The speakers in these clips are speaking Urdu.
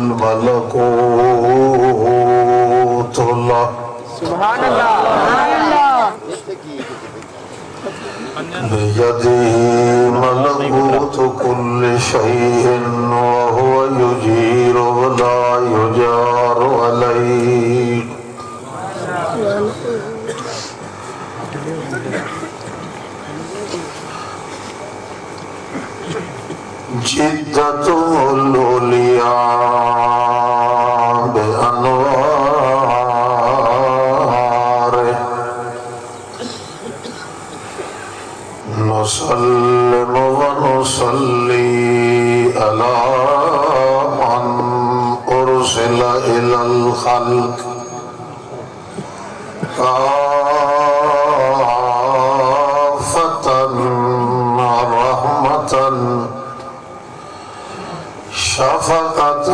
الملكوت الله سبحان اللہ بيده ملكوت كل شيء وهو يجير ولا يجار عليه جدة الأولياء بأنواره نسلم ونصلي على من أرسل إلى الخلق كافة رحمة شفقة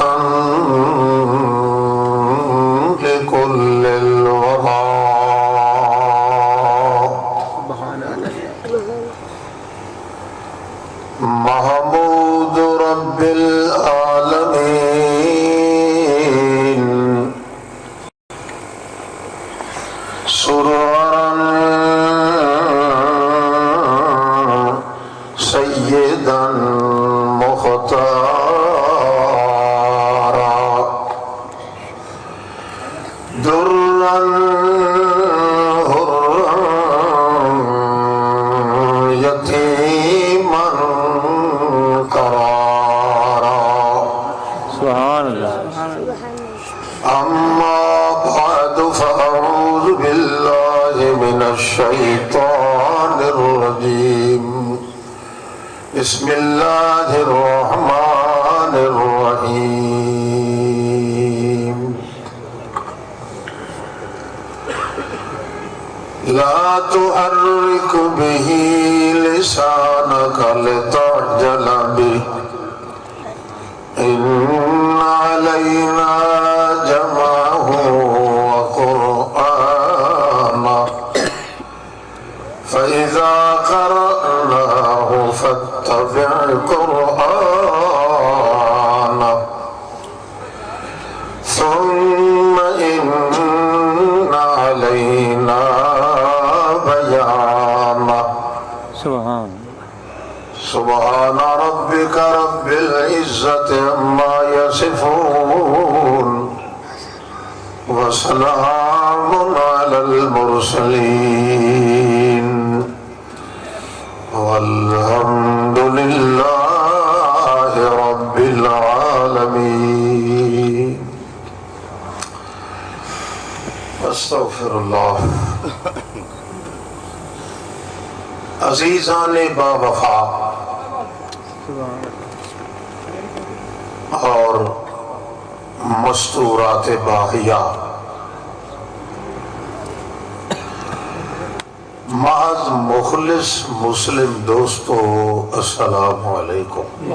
لكل الورى محمود رب العالمين سرورا سيدا مختارا درا يتيما قرارا سبحان اللہ أما بعد فأعوذ بالله من الشيطان الرجيم بسم الله الرحمن الرحيم لا تحرك به لسانك لتعجل به إن علينا جمعه وقرآنه فإذا قرأناه فاتبع قرآنه ثم إن علينا بيانه سبحان سبحان ربك رب العزة عما يصفون وسلام على المرسلين والحمد لله رب العالمين استغفر اللہ عزیزان با وفا اور مستورات باحیا محض مخلص مسلم دوستو السلام علیکم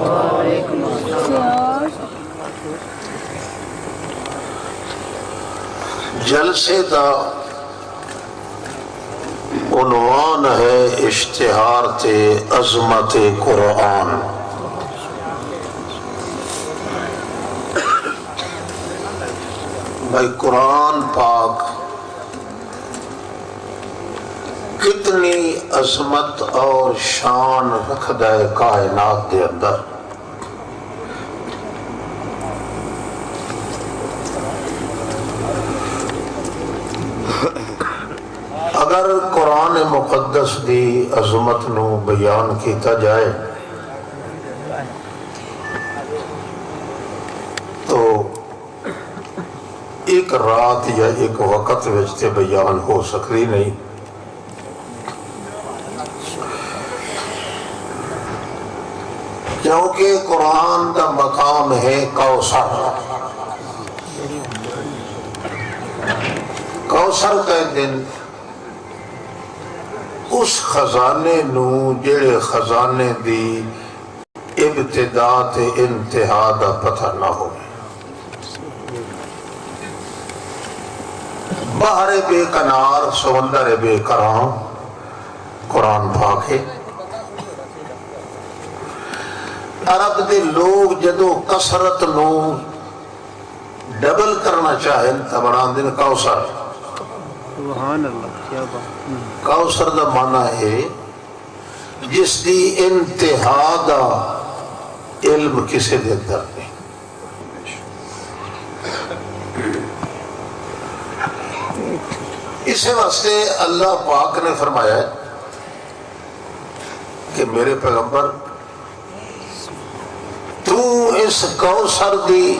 جلسے دا عنوان ہے اشتہارت عظمت قرآن بھائی قرآن پاک کتنی عظمت اور شان رکھدا ہے کائنات دے اندر اگر قرآن مقدس دی عظمت نو بیان کیتا جائے تو ایک رات یا ایک وقت وچتے بیان ہو سکتی نہیں کیونکہ قرآن کا مقام ہے کوثر کوثر کا دن اس خزانے نو جڑے خزانے دی ابتدا تے انتہا دا پتہ نہ ہو بحر بے کنار سمندر بے کرام قرآن پاک ہے عرب دے لوگ جدو کثرت نو ڈبل کرنا چاہیں تو بنا دن کوثر. سبحان اللہ. کیا بات. کوثر دا معنی ہے جس دی انتہا دا علم کسی دے اندر نہیں. اسی واسطے اللہ پاک نے فرمایا ہے کہ میرے پیغمبر تو اس کوثر دی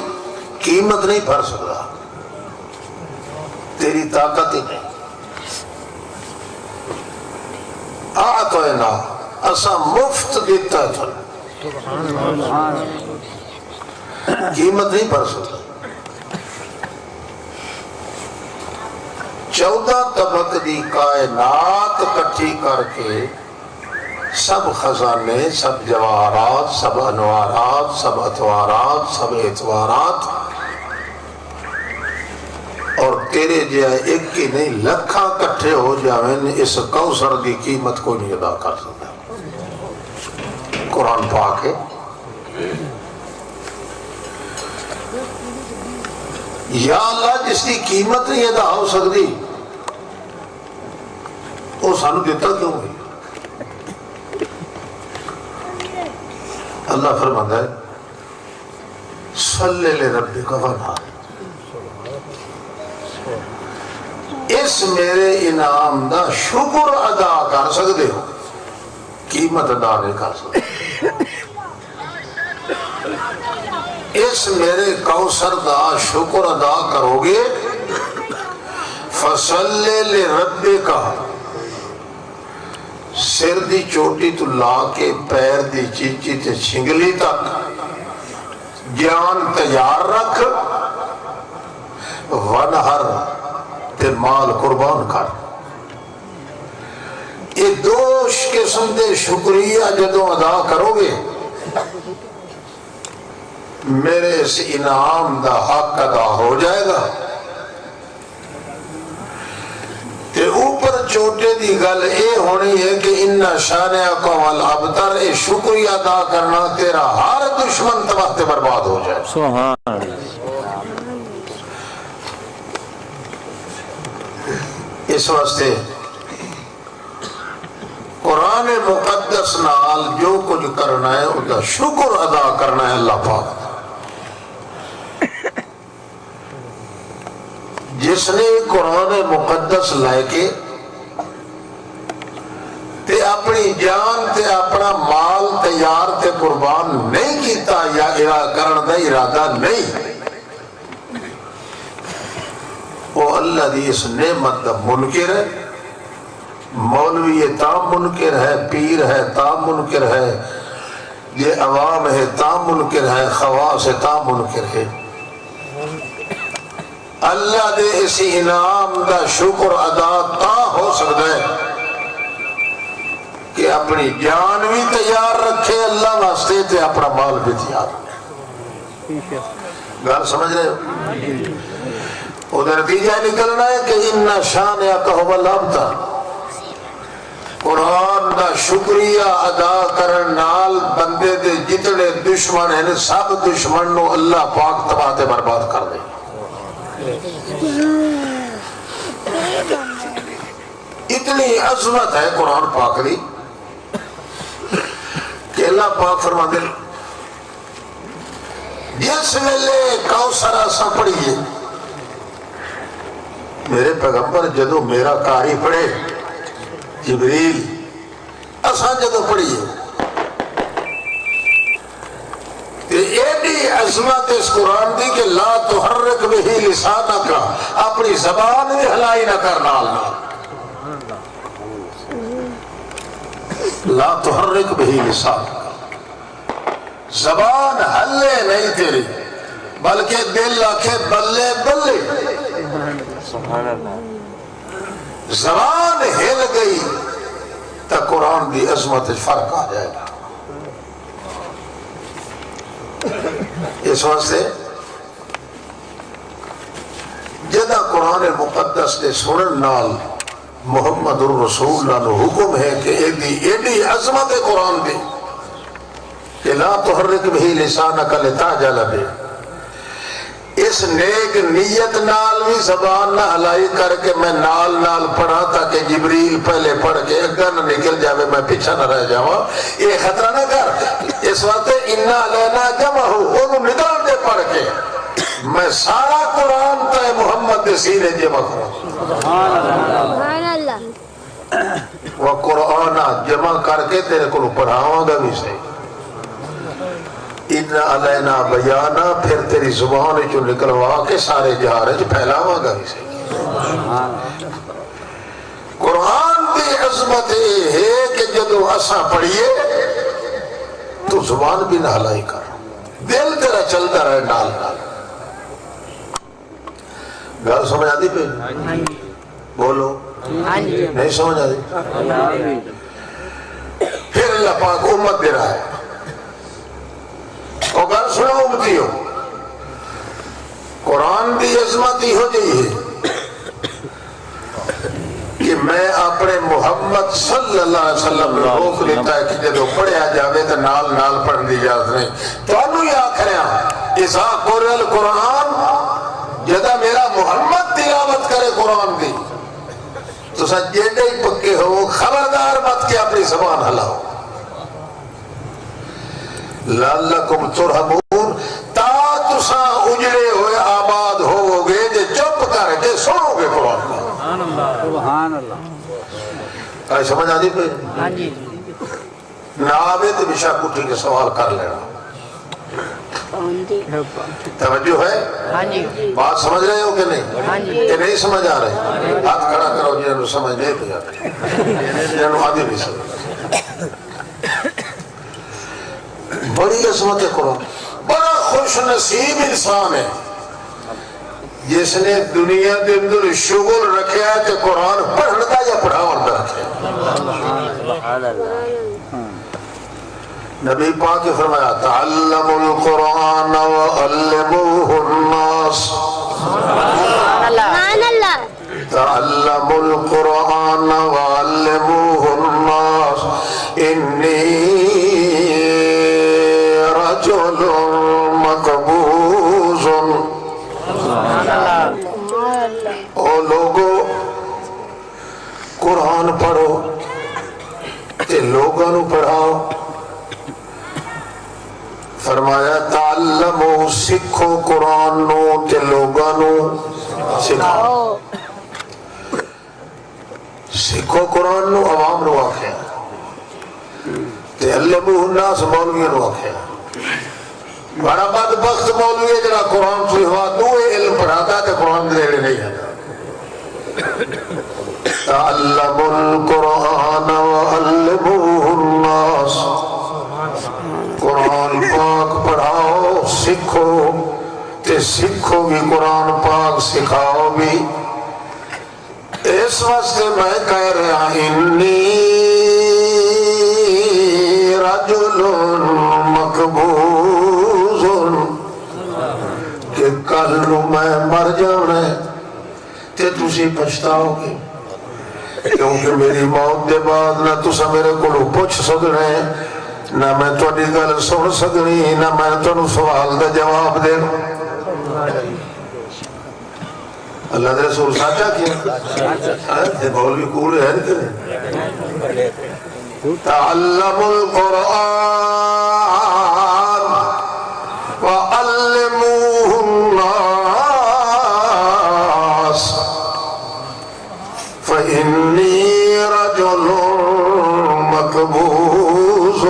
قیمت نہیں بھر سکتا، تیری طاقت ہی نہیں. آتوینا اسا مفت دیتا ہے، قیمت نہیں بھر سکتا. 14 طبق دی کائنات کٹھی کر کے سب خزانے، سب جواہرات، سب انوارات، سب اتوارات، سب اعتبارات، اور تیرے جائے ایک کی نہیں لکھاں کٹھے ہو جاویں اس کوثر دی قیمت کو نہیں ادا کر سکتا. قرآن پاک ہے. یا اللہ جس کی قیمت نہیں ادا ہو سکتی وہ سانو دیتا کیوں ہے؟ اللہ فرماتا ہے صلی لربک وانحر، اس میرے انعام دا شکر ادا کر سکتے ہو، قیمت ادا نہیں کر سکتے. اس میرے کوثر دا شکر ادا کرو گے فصلی لربک، سر دی چوٹی تو لا کے پیر دی چیچی تے چھنگلی تک جان تیار رکھ، وانحر تے مال قربان کر. یہ دو قسم دے شکریہ جدوں ادا کرو گے میرے اس انعام دا حق ادا ہو جائے گا. تے اوپر چوٹے دی گل اے ہونی ہے کہ ان شانئک والابتر، اے شکریہ ادا کرنا تیرا ہر دشمن تباہ تے برباد ہو جائے. سبحان. اس واسطے قرآن مقدس نال جو کچھ کرنا ہے اس کا شکر ادا کرنا ہے اللہ پاک. جس نے قرآن مقدس لائے کے تے اپنی جان تے اپنا مال تیار تے قربان نہیں کیتا یا کرن دا ارادہ نہیں، وہ اللہ دی اس نعمت دا منکر ہے. مولوی تام منکر ہے، پیر ہے تام منکر ہے، یہ عوام ہے تام منکر ہے، خواص ہے تام منکر ہے. اللہ دے اسی انعام دا شکر ادا تا ہو سکتا ہے کہ اپنی جان بھی تیار رکھے اللہ واسطے تے اپنا مال بھی تیار رکھے. گل سمجھ رہے ہو؟ ادھر نتیجہ نکلنا ہے کہ ان شانئک والابتر، قرآن دا شکریہ ادا کرن نال بندے دے جتنے دشمن ہیں سب دشمن نو اللہ پاک تباہ تے برباد کر دے. اتنی عظمت ہے قرآن پاک دی کہ اللہ پاک فرماتے ہیں جس ویلے کوثر اساں پڑھیے میرے پیغمبر جدو میرا قاری پڑھے جبریل اساں جدو پڑھیے ایڈی عظمت اس قرآن دی کہ لا تحرک بہی لسانک، اپنی زبان بھی ہلائی نہ کرنا. لا تحرک بہی لسانک، زبان ہلے نہیں تیری بلکہ دل آکھے بلے بلے. زبان ہل گئی تو قرآن دی عظمت فرق آ جائے گا. اس واسطے جدہ قرآن مقدس کے سنن نال محمد الرسول نال حکم ہے کہ ایڈی عظمت قرآن دی کہ لا تحرک بہی لسانک لتعجل بہ، اس نیک نیت نال بھی زبان نہ ہلائی کر کے میں نال نال پڑھا تاکہ جبریل پہلے پڑھ کے اگا نہ نکل جاوے میں پیچھا نہ رہ جاواں. یہ خطرہ نہ کر. اس وقت اِنَّا عَلَيْنَا جَمْعَهُ وہ نکال دے پڑھ کے. میں سارا قرآن تے محمد دے سینے جمع کروں. سبحان اللہ. وہ قرآن جمع کر کے تیرے کو پڑھاواں گا بھی صحیح. اِنَّا عَلَيْنَا بیانا پھر تیری زبان جو نکلوا کے سارے جہارے جو پھیلاواں گا بھی صحیح. قرآن دی عظمت ہے کہ جدو اساں پڑھیے تو زبان بھی نہ ہلائی کر, دل تیرا چلتا رہے نال نال. گل سمجھ آتی پہ بولو نہیں سمجھ آتی. پھر اللہ پاک امت دے رہا ہے اور گل سنو امتی ہو. قرآن دی عظمت ہی ہو جئی ہے کہ میں اپنے محمد صلی اللہ علیہ وسلم روک لیتا ہے کہ جدو پڑھیا جاوے تو نال نال پڑھن دی اجازت نہیں. تو انہوں یہ آکھریا اذا قرئ القرآن جدا میرا محمد تلاوت کرے قرآن دی تو سا جیڈے ہی پکے ہو خبردار مت کہ اپنی زبان ہلاؤ. لعلکم ترحمون تا تسا اجڑے ہوئے آباد ہو گے جو چپ کر کے سنو گے قرآن کو. سبحان اللہ. آئی سمجھ آدھی پہ نہ آوے تو بشا کٹھی کے سوال کر لینا. توجہ ہے؟ بات سمجھ رہے ہو کہ نہیں؟ کہ نہیں سمجھ آ رہے؟ ہاتھ کھڑا کرو جنہوں سمجھ نہیں پہ جاتے جنہوں آدھی نہیں سمجھ. بڑی عظمت قرآن. بڑا خوش نصیب انسان ہے جس نے دنیا کے اندر شغل رکھا ہے کہ قرآن پڑھنا یا پڑھاون پہ رکھے. نبی پاک نے فرمایا تعلموا القرآن وعلموه الناس. سبحان اللہ. تعلموا القرآن وعلموه الناس انی رجل مقبوض. او لوگو قرآن پڑھو تے لوگوں نو پڑھاؤ. فرمایا تعلمو سکھو قرآن نو تے لوگوں نو سکھاؤ. سکھو قرآن نو عوام نو آکھیا تے علموہ الناس مولوی نو آکھیا. بڑا بدبخت مولوی ہے جڑا قرآن سے ہوا دوئے علم پڑھاتا تے قرآن دے نہیں ہے. تعلموا القرآن وعلموه الناس. قرآن پاک پڑھاؤ سکھو تے سکھو بھی قرآن پاک سکھاؤ بھی. اس واسطے میں کہہ رہا انی رجل مقبوض کہ کل نو میں مر جانا ہے تے تسی پچھتاؤ گے کیونکہ میری موت دے بعد نہ تسا میرے کو پوچھ سکنے نہ میں تھوڑی گل سن سکنی نہ میں تھوڑا سوال دا جواب دے. اللہ دے رسول ساتھا کیا تے مولوی کول ہے کہ تعلموا القرآن وعلموه الناس فإني رجل مقبوض.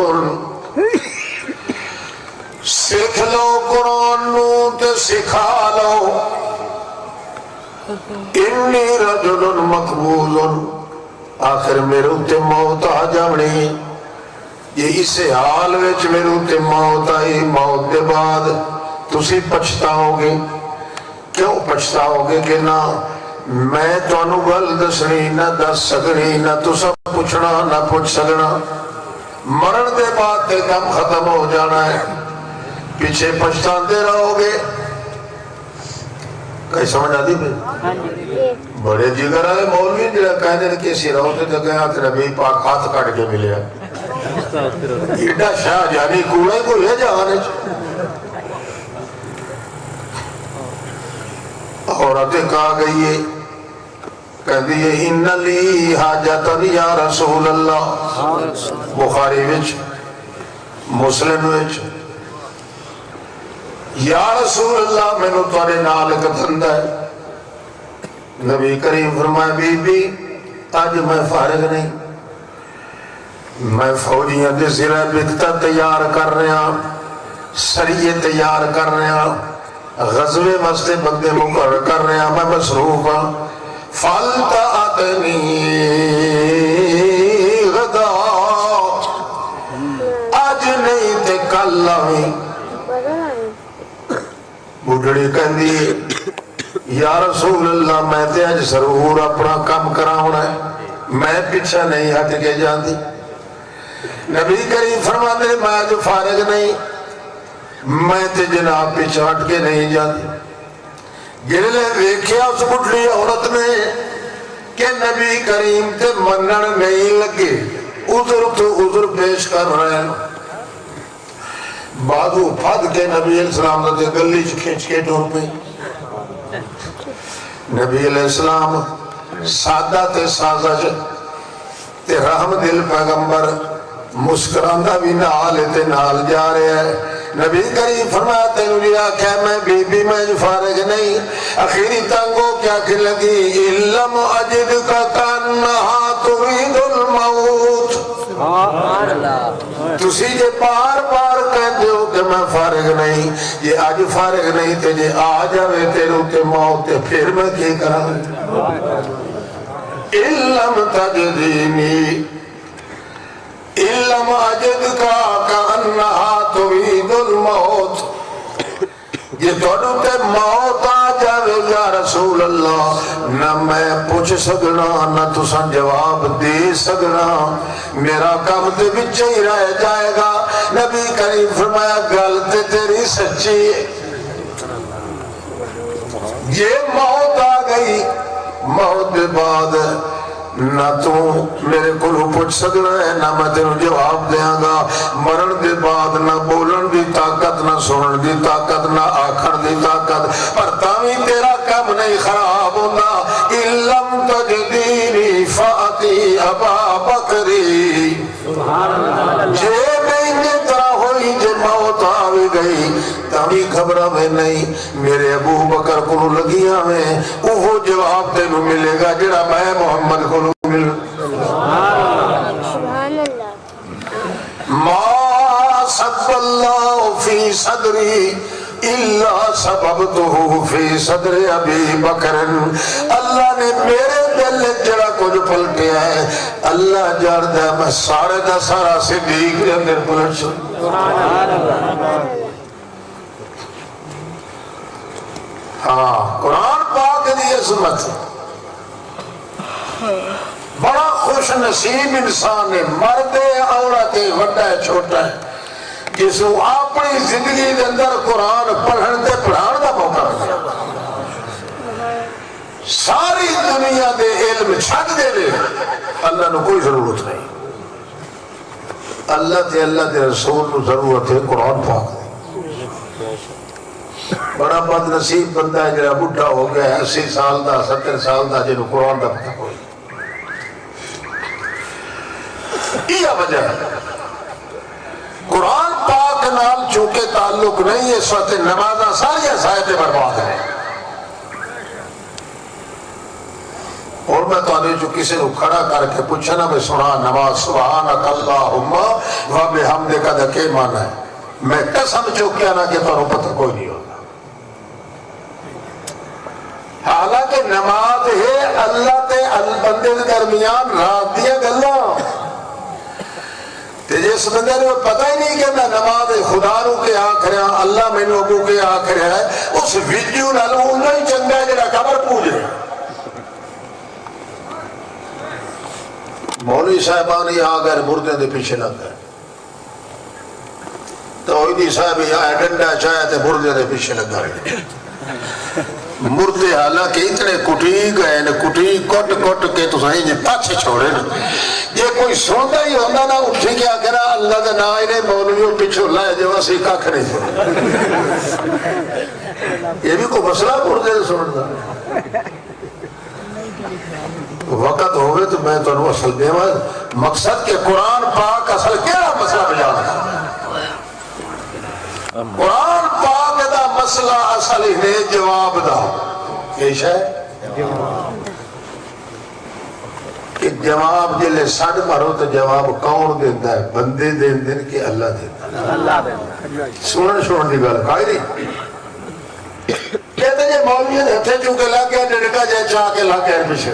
سکھ لو قرآن نو تے سکھا لو. انی رجل مقبوض آخر میرے تے موت آ جاونی. یہ اس حال وچ میرے تے موت آئی. موت دے بعد تسی پچھتاؤ گے. کیوں پچھتاؤ گے کہ نہ میں تانوں گل دسنی نہ دس سکنی نہ تسا پوچھنا نہ پوچھ سکنا. مرن دے بعد تے دم ختم ہو جانا ہے. پیچھے پچھتاندے رہو گے. کہیں سمجھ آتی پہ بڑے جگر آئے مولوی جڑا کہنے کہ اسی روتے تو گیا کہ نبی پاک ہاتھ کٹ کے ملیا. ایڈا شاہ جانی کوڑا ہی کوئی ہے جہانے عورت ایک آ گئی ہے کہندی ہے ان لی حاجتن یا رسول اللہ، بخاری وچ مسلم وچ، یا رسول اللہ میں نے تھوڑے نال ایک دھندا ہے۔ نبی کریم فرمایا بی بی آج میں فارغ نہیں، میں فوجیاں دے سرے بکتا تیار کر رہا، سریے تیار کر رہا، غزوے واسطے بندے مقرر کر رہا، میں مصروف ہاں۔ فَالْتَأَتْنِي غدا، آج نہیں تے کل آئیں۔ بڑھڑی کہندی یا رسول اللہ میں تے آج ضرور اپنا کام کرا ہونا ہے، میں پیچھے نہیں ہٹ کے جاندی۔ نبی کریم فرماتے ہیں میں آج فارغ نہیں، میں تے جناب پیچھے ہٹ کے نہیں جاندی۔ گرلے دیکھیا اس بڑھڑی عورت نے کہ نبی کریم تے منن نہیں لگے، عذر تو عذر پیش کر رہے ہیں۔ بازو پھد کے نبی علیہ السلام نے گلی کھینچ کے ڈور پہ، نبی علیہ السلام سادہ تے سازج تے رحم دل پیغمبر مسکراندہ بھی نال تے نال جا رہے ہیں۔ نبی کریم فرمایا تینوں لیا کہ میں بی بی میں فارغ نہیں، اخیری تنگو کیا کہ لگی علم اجد کا کانہا ترید الموت، تسی جے بار بار کہتے ہو کہ میں فارغ نہیں، یہ آج فارغ نہیں تے جے آ جاوے تیرو تے موت تے پھر میں کی کروں۔ علم تجدینی علم اجد کا کانہا ترید الموت، یہ توڑو تے موت آ جاوے یا رسول اللہ، نہ میں پوچھ سکنا نہ تساں جواب دے سکنا، میرا کام تے بچے ہی رہ جائے گا۔ نبی کریم فرمایا گل تے تیری سچی ہے، یہ موت آ گئی، موت دے بعد نہ تو میرے کو پوچھ سکنا ہے نہ میں تیرے جواب دیاں گا، مرن دے بعد نہ بولن دی طاقت نہ سنن دی طاقت نہ آکھن دی طاقت، پر تاوی تیرا کم نہیں خراب ہونا۔ علم تجدینی فاتی ابا بکری، جے نہیں طرح ہوئی جے موت آوی گئی تاوی خبرہ میں نہیں، میرے ابو بکر کو لگیاں میں وہ جواب تینوں ملے گا جڑا میں محمد کو مل۔ سبحان اللہ۔ ما صد اللہ فی صدری الا سببتہ فی صدر ابی بکر، اللہ نے میرے دل جڑا کچھ پلٹیا ہے اللہ جاندہ ہے، میں سارے دا سارا صدیق کے اندر پلٹ چھو۔ ہاں قرآن پاک دی عظمت، بڑا خوش نصیب انسان ہے، مرد ہے عورت ہے، وڈا ہے چھوٹا ہے، جس کو اپنی زندگی دے اندر قرآن پڑھن تے پڑھان دا موقع ملے، ساری دنیا دے علم چھٹ دے لے، اللہ نے کوئی ضرورت نہیں، اللہ تے رسول کو ضرورت ہے قرآن پاک دے۔ بڑا بد نصیب بندہ ہے جڑا بڈھا ہو گیا ہے 80 سال دا 70 سال دا جنہوں قرآن دا پتہ کوئی، یہ وجہ ہے قرآن پاک نال چونکہ تعلق نہیں ہے، اس وقت نمازہ ساری سائے برباد ہے۔ اور میں تو آنے جو کسی نے کھڑا کر کے پوچھا نا میں سنا نماز سبحانک اللہم و بحمدک دا کے معنی ہے، میں قسم چوکیا نا کہ تو پتہ کوئی نہیں ہوگا۔ حالانکہ نماز ہے اللہ تے بندے کے درمیان رات دیا گلا، تے جس بندے نے پتہ ہی نہیں کہ میں نماز خدا رو کے آخر ہے اللہ میں لوگوں کے آخر ہے، اس ویڈیو نالوں نہیں چنگا جڑا قبر پوج رہے۔ مولوی صاحبان ہی آ گئے مردے دے پیچھے لگ گئے، توحیدی صاحب ہی آئے ڈنڈا چاہے تے مردے دے پیچھے لگ گئے۔ مردے حالانکہ اتنے کٹی گئے نے، کٹی کٹ کٹ کے تو صحیح جی پاچھے چھوڑے نا، یہ کوئی سوندا ہی ہوندہ نا اٹھی کیا کرا اللہ دا نا انہیں مولویوں پیچھو لائے جو اسی کا کھڑے تھے۔ یہ بھی کوئی مسئلہ مردے سننا وقت ہوئے تو میں تو اصل دیوا مقصد کہ قرآن پاک اصل کیا مسئلہ بیان ہے قرآن پاک دا مسئلہ اصل ہے جواب دا کیش ہے کہ جواب جلے سڑ مرو تو جواب کون دیتا ہے بندے دین دن کہ اللہ دیتا ہے سنن دی گل کھائی نہیں کہتے ہیں مولویت ہتھے چونکہ لگ گیا ڈڑکا جائے چاہ کے لگ گیا پیچھے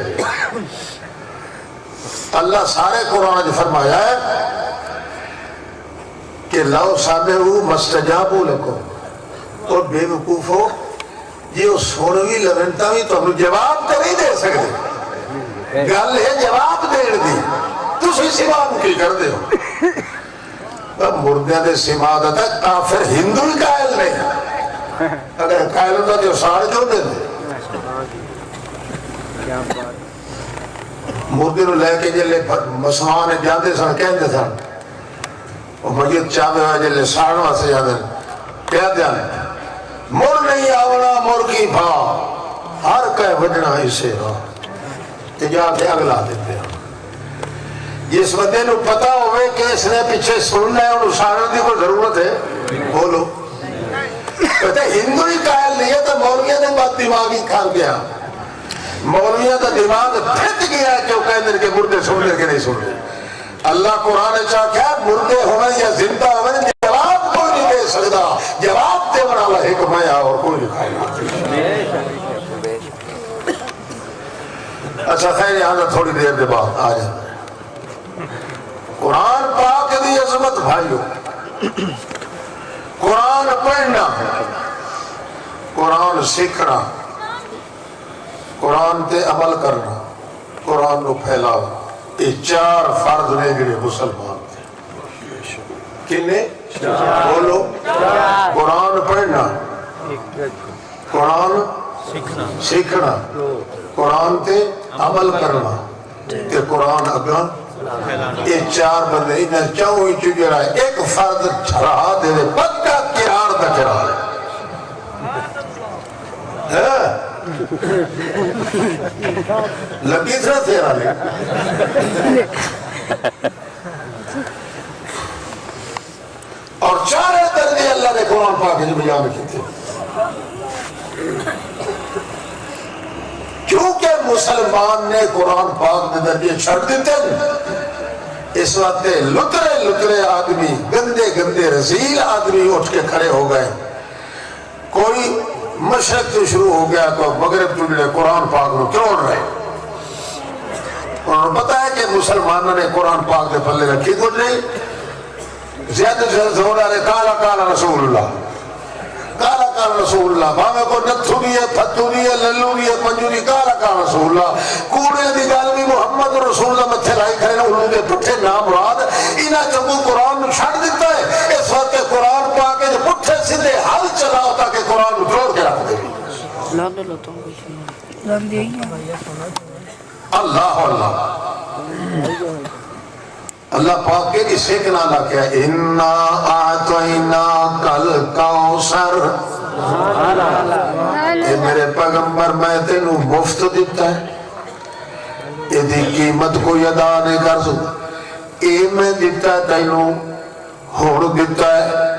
اللہ سارے قرآن جو فرمایا ہے کہ لو سامعوا مستجابوا لکم اور بے وقوفو یہ سونوی لگنتا بھی تو ہم جواب تو نہیں دے سکتے گل ہے جواب دین دی تسی سوا کی کر دے ہو مردیاں دے سوا دا کافر ہندو ہی قائل نہیں اگر قائل ہوتا جو سارے جو دے دے مردے نو لے کے جلے مسلمان جاندے سن کہندے سن اور مجید چاہتے ہیں جلے ساڑھوا سے جاندے کہہ دیانے مر نہیں آونا مر کی بھا ہر کہہ وجنا اسے ہاں تجا کے اگلا دیتے ہیں جس بندے نو پتا ہوئے کہ اس نے پیچھے سننا ہے اور ساڑھنے دی کوئی ضرورت ہے بولو کہتے ہندو ہی قائل نہیں ہے تو مولویہ نے بات دماغی کھال گیا مولویہ کا دماغ پھٹ گیا ہے کہ وہ کہنے کہ مردے سننے کے نہیں سننے اللہ قرآن چاہ کیا مردے ہوئے یا زندہ ہوئے جواب کوئی نہیں دے سکتا جواب دے بنا اللہ حکمہ اور کوئی نہیں کھائے اچھا خیر یہاں سے تھوڑی دیر دے بعد آ جاتا ہے قرآن پاک دی عظمت بھائیو قرآن پڑھنا قرآن سیکھنا قرآن تے عمل کرنا قرآن کو پھیلاؤ یہ چار فرض نے جڑے مسلمان تھے کنے بولو قرآن پڑھنا قرآن سیکھنا قرآن تے عمل کرنا تے قرآن اگاں یہ چار بندے انہیں چاہوں ہی چکے رہا ہے ایک فرد رہا دے دے پکا کرار دا کرار ہے لگی تھا تیرا لے اور چارے درجے اللہ نے قرآن پاک جو بیان کی تھے کیونکہ مسلمان نے قرآن پاک میں درجے چھڑ دیتے اس وقت لترے آدمی گندے رزیل آدمی اٹھ کے کھڑے ہو گئے کوئی مشرق تو شروع ہو گیا تو مغرب تو جڑے قرآن پاک میں توڑ رہے اور پتہ ہے کہ مسلمانوں نے قرآن پاک کے پلے رکھی کچھ نہیں زیادہ سے زیادہ ہو رہا ہے کالا رسول اللہ کالا رسول اللہ بھاوے کو نتھو بھی ہے پھتو بھی ہے للو بھی ہے پنجو بھی کالا رسول اللہ کوڑے دی گال بھی محمد رسول اللہ متھے لائی کھڑے نا انہوں نے پٹھے نام مراد انہاں جب قرآن میں چھڑ دیتا ہے اس وقت قرآن پاکے جو پٹھے سیدھے حل چلا ہوتا کہ قرآن میں جوڑ کے رکھ دے اللہ اللہ پاک کے جی سیکھنا اللہ کیا اِنَّا آتَيْنَاكَ الْكَوْثَرَ اے میرے پیغمبر میں تینوں مفت دیتا ہے اے دی قیمت کو ادا نہیں کر سو اے میں دیتا ہے تینوں ہوڑ دیتا ہے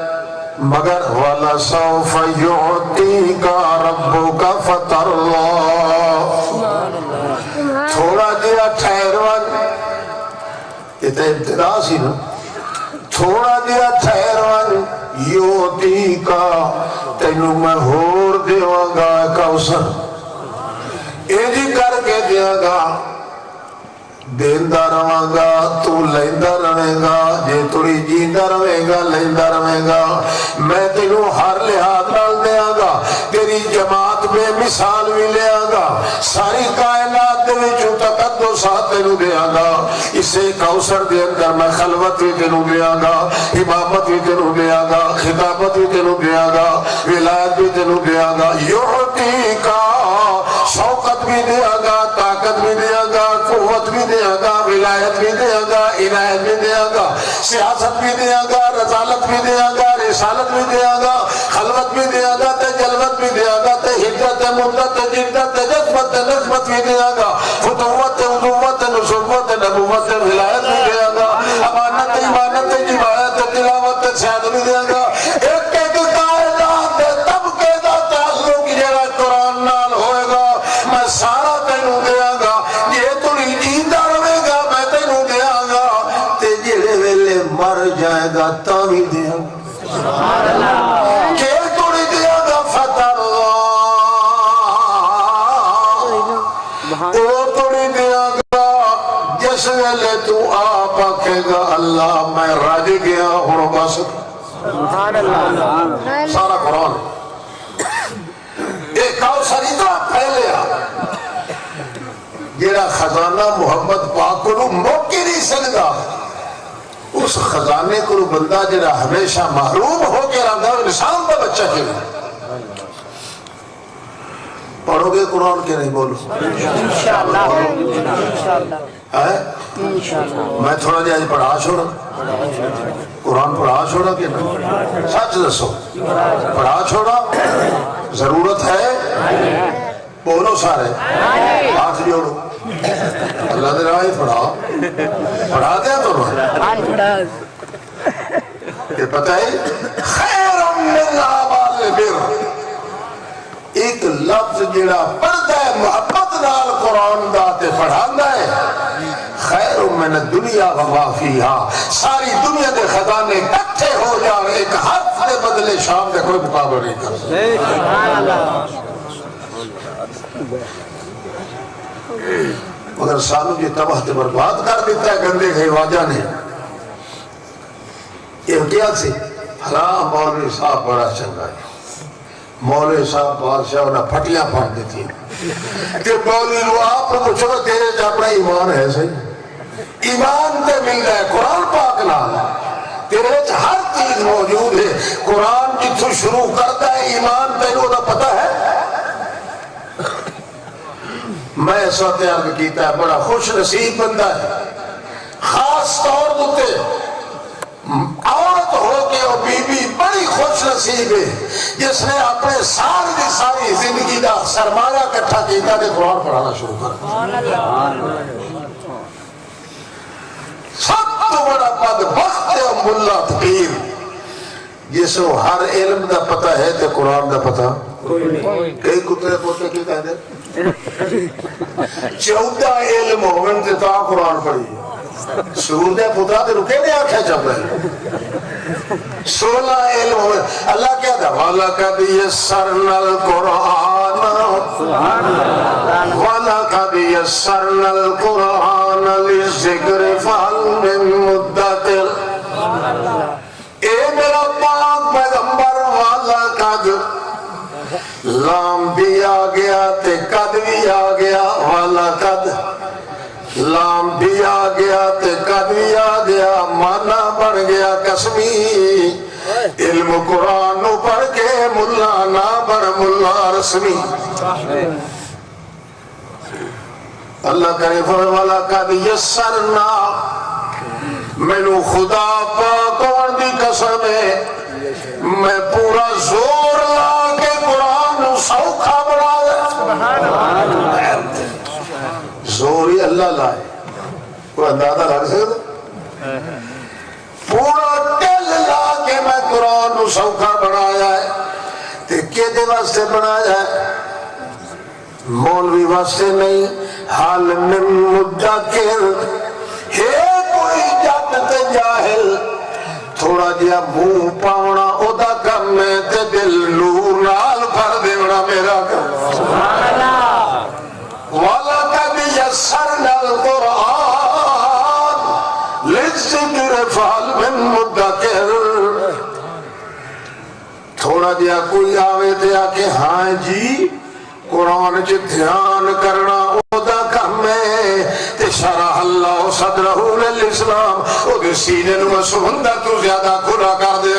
مگر وَلَسَوْفَ يُعْتِيكَ رَبُّكَ فَتَرْضَى تھوڑا دیا ٹھہرون یہ تو ابتدا سی نا تھوڑا دیا ٹھہرون یوتی کا تینوں میں ہور دیواں گا کوثر ایجی کر کے دیا گا دیندہ رہاں گا تو لیندہ رہے گا جے توڑی جیندہ رہے گا لیندہ رہے گا میں تینوں ہر لحاظ نال دیا گا تیری جماعت میں مثال بھی لیا گا ساری کائنات دے وچوں تقدسات تینوں دیا گا اسے کوثر دے اندر میں خلوت بھی تینوں دیا گا امامت بھی تینوں دیا گا خطابت بھی تینوں دیا گا ولایت بھی تینوں دیا گا یعطی کا شوقت بھی دیا گا طاقت بھی دیا گا قوت بھی دیا گا ولایت بھی دیا گا عنایت بھی دیا گا سیاست بھی دیا گا رسالت بھی دیا گا رسالت بھی دیا گا خلوت بھی دیا گا تجلوت بھی دیا گا مدت جدت جذبت نسبت بھی دیا گا فتوت عدوت نصوبت نبوت ولایت بھی دیا گا امانت ایمانت جبایت تلاوت سیاد بھی دیا گا ایک ایک کائنات طبقے دا تعلق جڑا قرآن نال ہوئے گا میں سارا تینوں دیا گا یہ تو جیندہ رہے گا میں تینوں دیا گا تے جڑے ویلے مر جائے گا تا بھی دیا گا کہ توڑی دیا گا فتح وہ توڑی دیا گا جس ویلے تو آپ آکھے گا اللہ میں رج گیا ہوں بس سارا قرآن ایک کوثر اتنا پھیلیا جیڑا خزانہ محمد پاک کو موقع نہیں سکتا اس خزانے کو بندہ جڑا ہمیشہ محروم ہو کے رہتا ہے انسان کا بچہ کے پڑھو گے قرآن کے نہیں بولو انشاءاللہ میں تھوڑا جی آج پڑھا چھوڑا قرآن پڑھا چھوڑا کہ نہیں سچ دسو پڑھا چھوڑا ضرورت ہے بولو سارے ہاتھ جوڑو اللہ دے راہ پڑھا دیا تو یہ پتہ ہے خیر من اعمال البر ایک لفظ جڑا پڑھتا ہے محبت نال قرآن دا تے پڑھاندا ہے خیر من الدنیا وما فیہا ساری دنیا دے خزانے اکٹھے ہو جان ایک حرف دے بدلے شام دے کوئی مقابلہ نہیں کر سکتا مگر سانو یہ تباہ تے برباد کر دیتا ہے گندے گئے واجہ نے امتیاز سے حرام مولوی صاحب بڑا چنگا ہے مولوی صاحب بادشاہ انہیں پھٹیاں پھاڑ دیتی ہیں کہ مولوی وہ آپ کو پوچھو کہ تیرے جو اپنا ایمان ہے صحیح ایمان تے مل جائے قرآن پاک نام تیرے جو ہر چیز موجود ہے قرآن جتھو شروع کرتا ہے ایمان تے انہوں نے پتہ ہے میں اس وقت عرض کیتا ہے بڑا خوش نصیب بندہ ہے خاص طور دوتے عورت ہو کے اور بی بی بڑی خوش نصیب ہے جس نے اپنے ساری زندگی دا سرمایہ کٹھا کیتا کہ قرآن پڑھانا شروع کر سب تو بڑا بدبخت ہے ملا تقیر جس کو ہر علم دا پتہ ہے تو قرآن دا پتہ کئی کتنے پوتے کی کہہ دے 14 علم ہوگن تے تا قرآن پڑھی سرور دے پترا تے رکے نہیں آکھے جب رہے 16 علم ہوئے اللہ کیا دا وَلَقَدْ يَسَّرْنَا الْقُرْآنَ وَلَقَدْ يَسَّرْنَا الْقُرْآنَ لِلذِّكْرِ فَهَلْ مِن مُدَّكِرٍ اے میرا پاک پیغمبر وَلَقَدْ لام بھی آ گیا تے قد بھی آ گیا وَلَقَدْ لام بھی آ گیا تے قد بھی آ گیا مانا بڑھ گیا قسمی علم قرآن نو پڑھ کے ملا نہ بڑھ ملا رسمی اللہ کرے فرمالا قد یسرنا مینو خدا پاک دی قسم ہے میں پورا زور لا کے قرآن نو سوکھا بنا دے زور ہی اللہ لائے کوئی اندازہ لگ سکتا پورا ٹل لا کے میں قرآن نو سوکھا بنایا ہے تے کیدے واسطے بنایا ہے مولوی واسطے نہیں حال من مدکر ہے کوئی جت تے جاہل تھوڑا جیا منہ پاؤنا او دا کم میں تے دل نور نال بھر دینا میرا کم سبحان اللہ وَلَقَدْ يَسَّرْنَا الْقُرْآنَ لِلذِّكْرِ فَهَلْ مِن مُدَّكِرٍ تھوڑا جیا کوئی آوے تے آکے ہاں جی قرآن چ دھیان کرنا او دا کم ہے تے شرح اللہ صدرہ للاسلام او دے سینے نو سہندہ تو زیادہ کھلا کر دے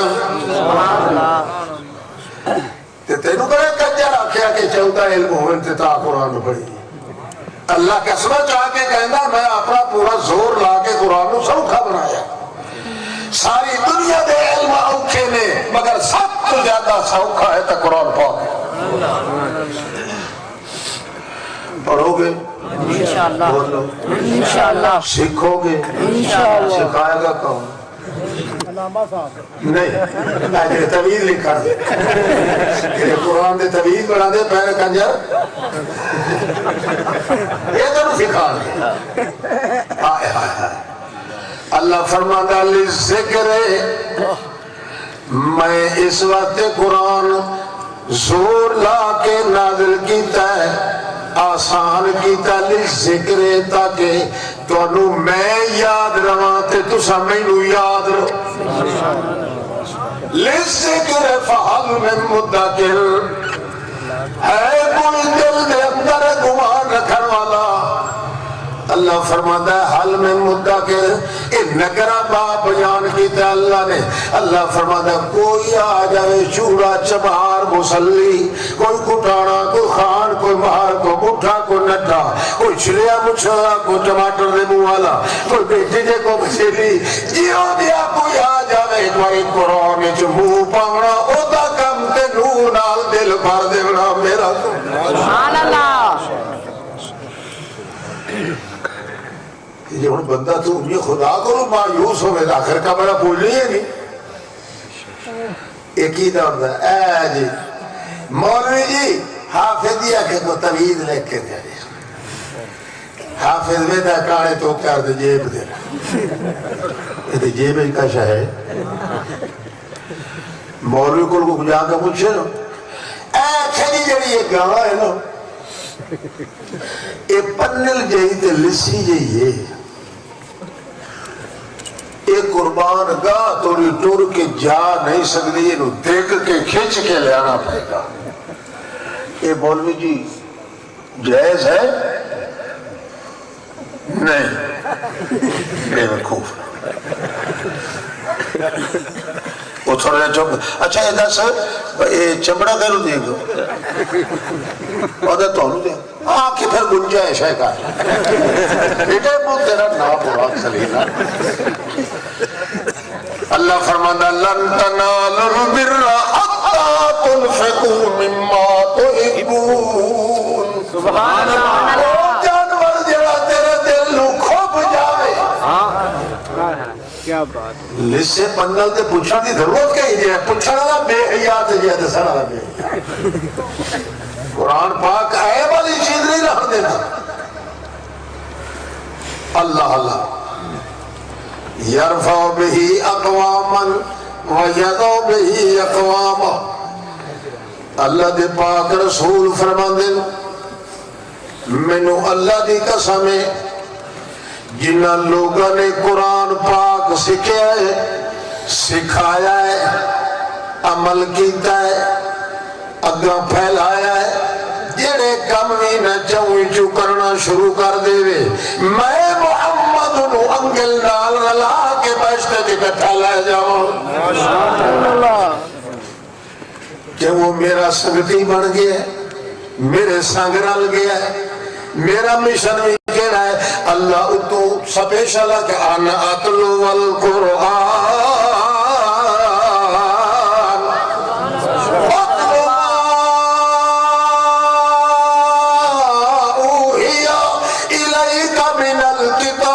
تے تینو کرے کنجر آکھیا کہ 14 علم ہوئے تے تا قرآن پڑھی اللہ قسمہ چاہ کے کہنا میں اپنا پورا زور لا کے قرآن نو سوکھا بنایا ساری دنیا دے علم اوکھے نے مگر سب تو زیادہ سوکھا ہے تا قرآن پاک پڑھو گے انشاءاللہ بولو انشاءاللہ سیکھو گے انشاءاللہ سکھائے گا کون نہیں اجے طویل لکھا یہ قرآن دے طویل بنا دے پہلے کنجر یہ تو سکھا دے ہائے ہائے ہائے اللہ فرماتا للذکر میں اس وقت قرآن زور لا کے نازل کیتا ہے آسان کیتا للذکر تاکہ تانوں میں یاد رواں تے تساں مینوں یاد رہو للذکر فہل من مدکر ہے کوئی دل دے اندر گمان رکھن والا اللہ فرماتا ہے حل میں مدکر یہ نگرہ با بیان کیتا اللہ نے اللہ فرماتا ہے کوئی آ جائے چوڑا چبہار مسلی کوئی کٹانا کوئی خان کوئی مہار کوئی مٹھا کوئی نٹھا کوئی چلیا مچھا کوئی ٹماٹر دے موالا کوئی بیٹی دے کو مسلی جیو دیا کوئی آ جائے کوئی قرآن جو منہ پاونا او دا کم تے نور نال دل بھر دیونا میرا سبحان اللہ یہ ہوں بندہ تو یہ خدا کرو مایوس ہو گئے آخر کا بڑا بول رہی ہے نہیں ایک ہی دور دا اے جی مولوی جی حافظ دیا کہ کو طویل لکھ کے دیا حافظ میں دا کانے تو کر دے جیب دے یہ دے جیب کا شاہ ہے مولوی کو جا کے پوچھے نا اے کھڑی جڑی یہ گاہ ہے نا اے پنل جہی تے لسی جہی ہے اے قربان گاہ توڑی ٹور کے جا نہیں سکتی انہوں دیکھ کے کھچ کے لے آنا پڑے گا اے مولوی جی جائز ہے نہیں بے وقوف وہ تھوڑا چوک اچھا یہ دس چمڑا کرو دے گا اور تو دے آنکھ پھر گنجائش ہے کا بیٹے وہ تیرا نام براک سلینا اللہ فرمانا لن تنالوا البر حتى تنفقوا مما تحبون سبحان اللہ جانور جڑا تیرے دل نو کھوپ جاوے کیا بات لسے پنگل تے پوچھا دی ضرورت کہیں جائے پوچھا نہ بے حیات جائے تے سارا بے قرآن پاک آئے والی چیز نہیں رہا دینا اللہ اللہ یرفع بہی اقواما ویدو بہی اقواما اللہ دے پاک رسول فرمان دے منو اللہ دی قسم ہے جنہ لوگوں نے قرآن پاک سکھیا ہے سکھایا ہے عمل کیتا ہے اگاں پھیلایا ہے جڑے کم بھی نہ چاہویں چو کرنا شروع کر دے وے میں محمد نو انگل نال رلا کے بشت اکٹھا لے جاؤں کہ وہ میرا سنگتی بن گیا ہے میرے سنگ رل گیا ہے میرا مشن بھی کہنا ہے اللہ اتو سپیشل ہے کہ انا اتلو والقرآن اتلو ما اوحی الیک من الکتاب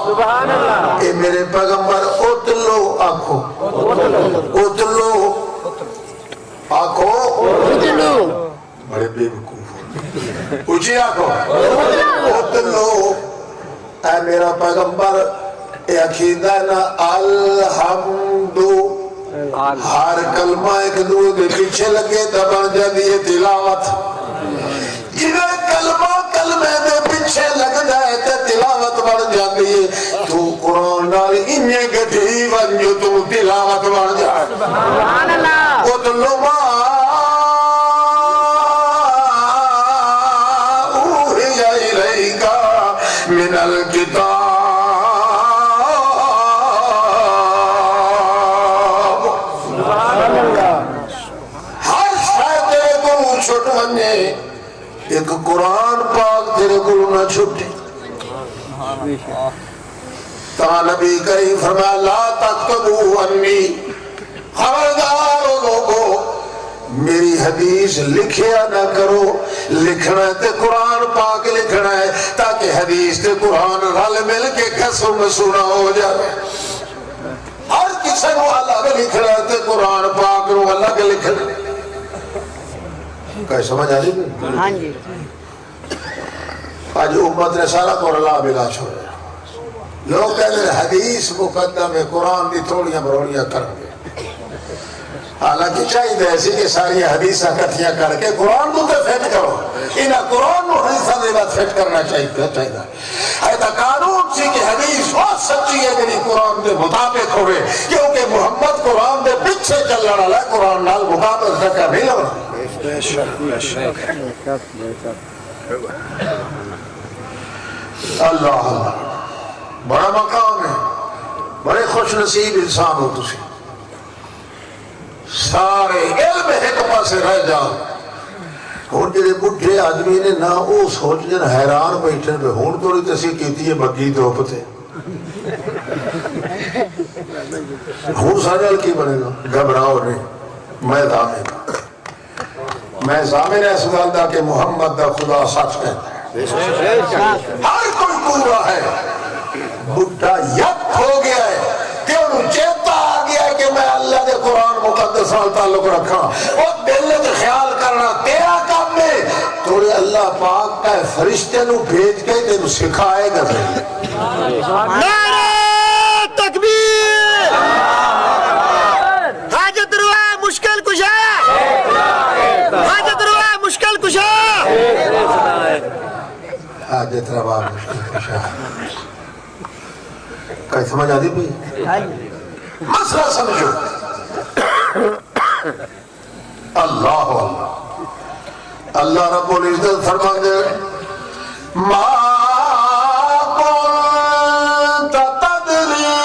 سبحان اللہ اے میرے پیغمبر اتلو آنکھو اتلو آنکھو بڑے بے وقوف اچھی آنکھو اتلو اے میرا پیغمبر اے عقیدہ نا الحمدو ہر کلمہ ایک دو دے پیچھے لگے دبن جاندی ہے تلاوت جنہیں کلمہ کلمہ دے پیچھے لگ جائے تے تلاوت بڑھ جاندی ہے تو قرآن نال انہیں گٹھی بن جو تو تلاوت بڑھ جائے سبحان اللہ اتلو ما اوحی الیک من الکتاب سبحان اللہ ہر شاید تیرے کو چھوٹ بنے ایک قرآن پاک تیرے کو نہ چھوٹے تا نبی کریم فرمایا لا تکتبو انی خبردار ہو لوگو میری حدیث لکھیا نہ کرو. لکھنا ہے تے قرآن پاک لکھنا ہے تاکہ حدیث تے قرآن رل مل کے قسم مسونا ہو جائے. ہر کسی کو الگ لکھنا ہے تے قرآن پاک نو الگ لکھنا. کہ سمجھ آ جی؟ ہاں جی. آج امت نے سارا کو رلا ملا چھوڑا. لوگ کہتے ہیں حدیث مقدم ہے قرآن دی تھوڑیاں بروڑیاں کریں گے. حالانکہ چاہیے ایسی کہ ساری حدیثاں کٹھیاں کر کے قرآن کو فٹ کرو. انہاں قرآن کو حدیثاں دے بعد فٹ کرنا چاہیے. ایسا قانون سی کہ حدیث بہت سچی ہے کہ قرآن کے مطابق ہوئے کیونکہ محمد قرآن کے پیچھے چلنا والا ہے. قرآن نال مطابق ٹکا نہیں لگنا. اللہ اللہ بڑا مقام ہے. بڑے خوش نصیب انسان ہو تسی. سارے علم ایک پاسے رہ جاؤ. ہوں جڑے بڈھے آدمی نے نہ وہ سوچ جن حیران بیٹھے پہ ہوں تھوڑی تسی کیتی ہے بگی دھوپ تے. ہوں سارے کی بنے گا گھبراؤ نہیں. میں ضامن میں ضامن ہے اس بات دا کہ محمد دا خدا سچ کہتا ہے. ہر کوئی پورا ہے. بڈھا یک ہو گیا ہے کہ انہوں چیتا آ گیا ہے کہ میں اللہ دے قرآن مقدس نال تعلق رکھا. وہ دل میں خیال کرنا تیرا کام ہے. تھوڑے اللہ پاک کا فرشتے نو بھیج کے تینوں سکھائے گا. نعرہ تکبیر. حاجت روا مشکل کشا. حاجت روا مشکل کشا. حاجت روا مشکل کشا. کہیں سمجھ آدھی بھی مسئلہ سمجھو. اللہ اللہ رب العزت فرماتے ما كنت تدري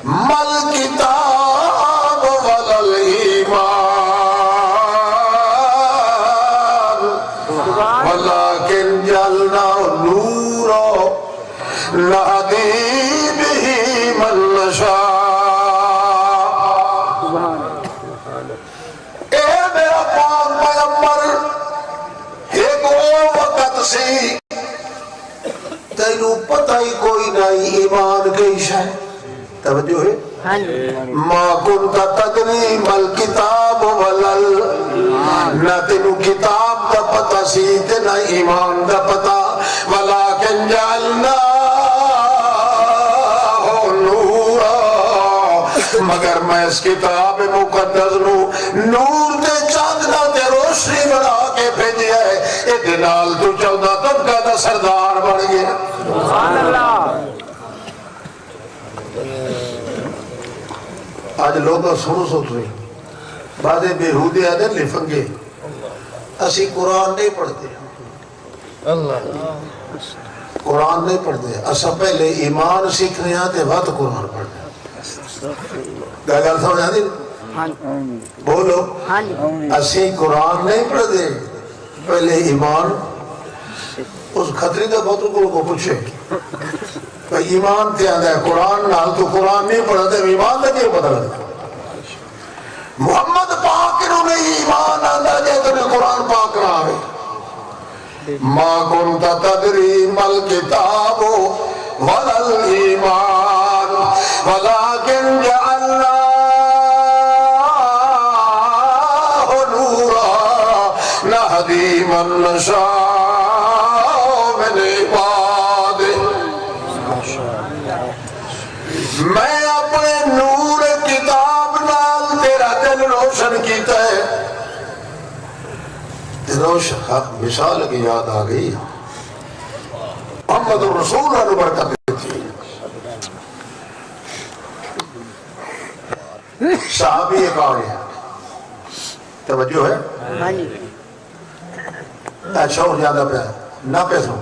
ما الكتاب ولا الإيمان ولكن جعلناه نورا نهدي به من نشاء. اے میرا پاک پیغمبر ایک وہ وقت سی تینوں پتہ ہی کوئی نہیں ایمان کی شے. توجہ ہے. ما كنت تدري ما الكتاب ولا نہ تینوں کتاب دا پتہ سی تے نہ ایمان دا پتہ. ولكن جعلنا مگر میں اس کتاب مقدس نو نور تے چاندنا تے روشنی بنا کے بھیجیا ہے. اے نال تو 14 طبقہ دا سردار بن گیا. سبحان اللہ. آج لوگ سنو سوچ رہے بعد بےہودے آدھے لفنگے اسی قرآن نہیں پڑھتے. قرآن نہیں پڑھتے. اسا پہلے ایمان سیکھنے آتے وقت قرآن پڑھتے. گل سمجھ آتی بولو. اسی قرآن نہیں پڑھتے پہلے ایمان. اس خطری کا بہت کو پوچھے ایمان تے آدھا ہے قرآن نال تو قرآن نہیں پڑھتے ایمان کا کیوں پتہ لگتا. محمد پاک انہوں نے ایمان آدھا جائے تو قرآن پاک نہ آئے. ما كنت تدري ما الكتاب ولا الإيمان ولكن جعلناه نورا نهدي من نشاء من عباده. میں اپنے نور کتاب نال تیرا دل روشن کیتا ہے. روشن مثال کی یاد آ گئی. محمد الرسول نے برکت دیتی. صحابی ایک آ گیا. توجہ ہے. اچھا اور زیادہ پہ نہ پیسوں.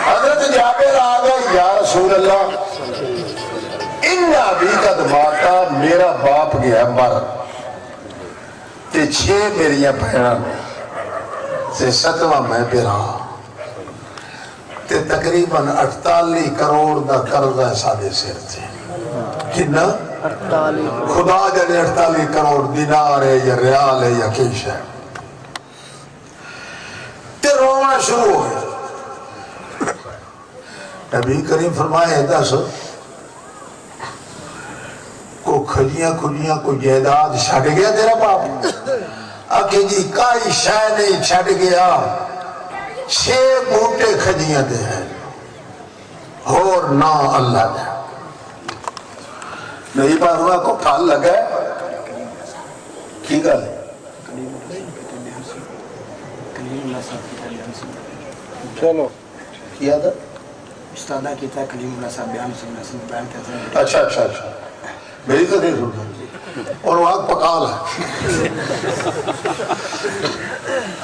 حضرت جابر آ گئے یا رسول اللہ ان ابھی قد ماتا میرا باپ گیا مر تے 6 میریاں بہناں تے 7واں میں پیرا تے تقریباً 48 کروڑ دا قرضہ سادے سر تے. کنا خدا جڑے 48 کروڑ دینار ہے یا ریال ہے یا کیش ہے تے رونا شروع ہو گیا نبی کریم فرمائے دس کو کھجیاں کھجیاں کو جائیداد چھڑ گیا تیرا باپ آکے جی کائی شے نہیں چھڑ گیا 6 بوٹے کھجیاں دے ہیں اور نہ اللہ دے نہیں بات ہوا کو پھال لگا ہے کی گل ہے چلو کیا تھا استادہ کیتا ہے کلیم اللہ صاحب بیان سننا سن بیان کہتے ہیں اچھا اچھا اچھا میری تو نہیں سنتا اور وہاں پکال ہے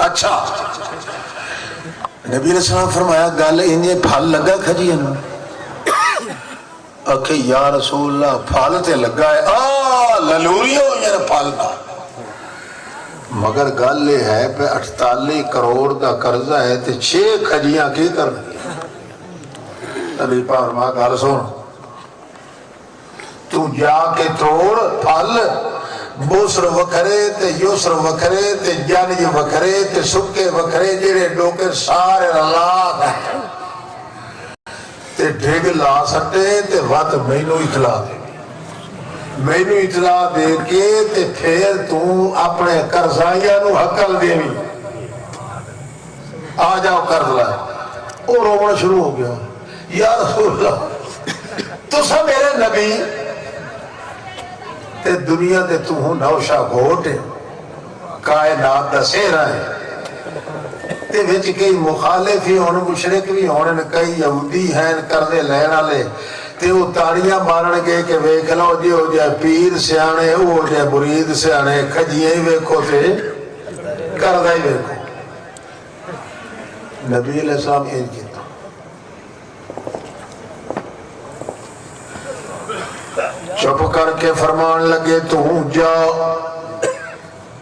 اچھا نبی علیہ السلام فرمایا گل انہیں پھل لگا کھجیے نا کہ یا رسول اللہ پھل تے لگا ہے للوری ہو یا پھل کا مگر گل یہ ہے پہ 48 کروڑ دا قرضہ ہے تے 6 کھجیاں کی کرنی نبی پاک ماں گل سن تو جا کے توڑ پھل بوسر وکھرے تے یوسر وکھرے تے جانج وکھرے تے سکے وکھرے جڑے ڈوکر سارے رلا تے ڈھگ لا سٹے تے وقت مینوں اطلاع دے مینوں اطلاع دے کے تے پھر تو اپنے قرضائیاں نو حقل دے بھی آ جاؤ قرض لائے اور رونا شروع ہو گیا یا رسول اللہ تو سا میرے نبی تے دنیا دے تو ہوں نوشا گھوٹ کائنات دا سہرا ہے تے وچ کئی مخالف ہی ہونے مشرک بھی ہونے کئی یہودی ہیں کردے لینا لے تے وہ تاڑیاں مارن گے کہ ویکھ لو جی ہو جائے پیر سیانے ہو جائے مرید سیانے کھجیے ہی ویکھو تے کردہ ہی ویکھو نبی علیہ السلام این کیتا چپ کر کے فرمان لگے تو جا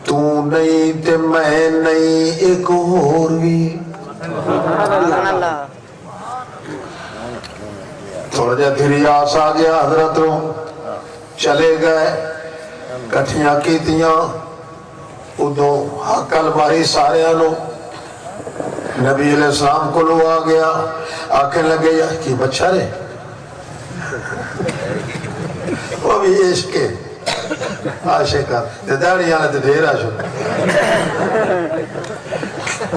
تو نہیں تے میں نہیں ایک اور بھی تھوڑا جا دھیری آس آ گیا حضرت چلے گئے کٹھیاں کیتیاں ادھوں حقل ماری سارے آنو نبی علیہ السلام کو لو آ گیا آکھیں لگے یا کی بچہ رہے وہ بھی عشق کے عاشقہ تے داڑھی آنے تے ڈھیر عاشق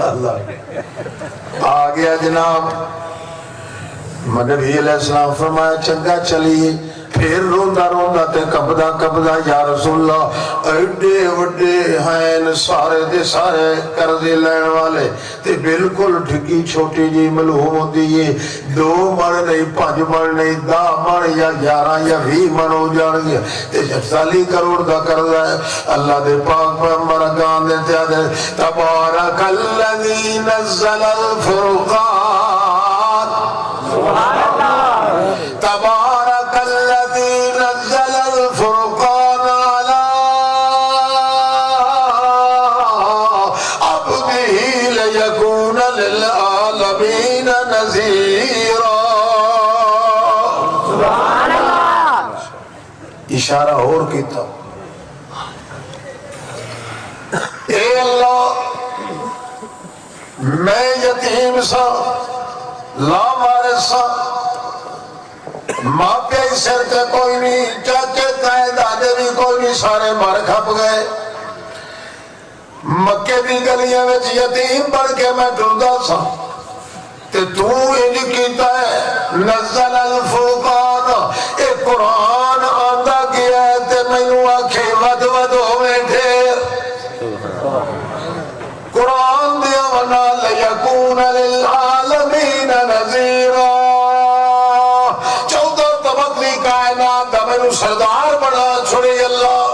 اللہ آ گیا جناب نبی علیہ السلام فرمایا چنگا چلیے پھر روندہ روندہ تے کبدا کبدا یا رسول اللہ ایڈے وڈے ہیں سارے دے سارے قرضے لین والے تے بالکل ڈھگی چھوٹی جی ملہوم ہوندی ہے 2 من نہیں 5 من نہیں 10 من یا 11 یا 20 من ہو جان گیا تے 40 کروڑ دا قرضہ ہے اللہ دے پاک پیغمبر گان دے تے تبارک الذی نزل الفرقان سبحان اللہ تبارک الذی نزل الفرقان علی عبده لیکون للعالمین نذیرا سبحان اللہ اشارہ اور کیتا اے اللہ میں یتیم سا لا وارث سا ماں پہ سر تے کوئی نہیں چاچے تائے دادے بھی کوئی نہیں سارے مار کھپ گئے مکے دی گلیاں وچ یتیم بن کے میں ڈردا سا تے تو انج کیتا ہے نزل الفرقان اے قرآن آندا گیا ہے تے مینوں آکھے ود ود ہوے ڈھیر قرآن دیا ونا لیکون للعالمین نذیرا 14 طبقی کائنات دا مینوں سردار بنا چھوڑی اللہ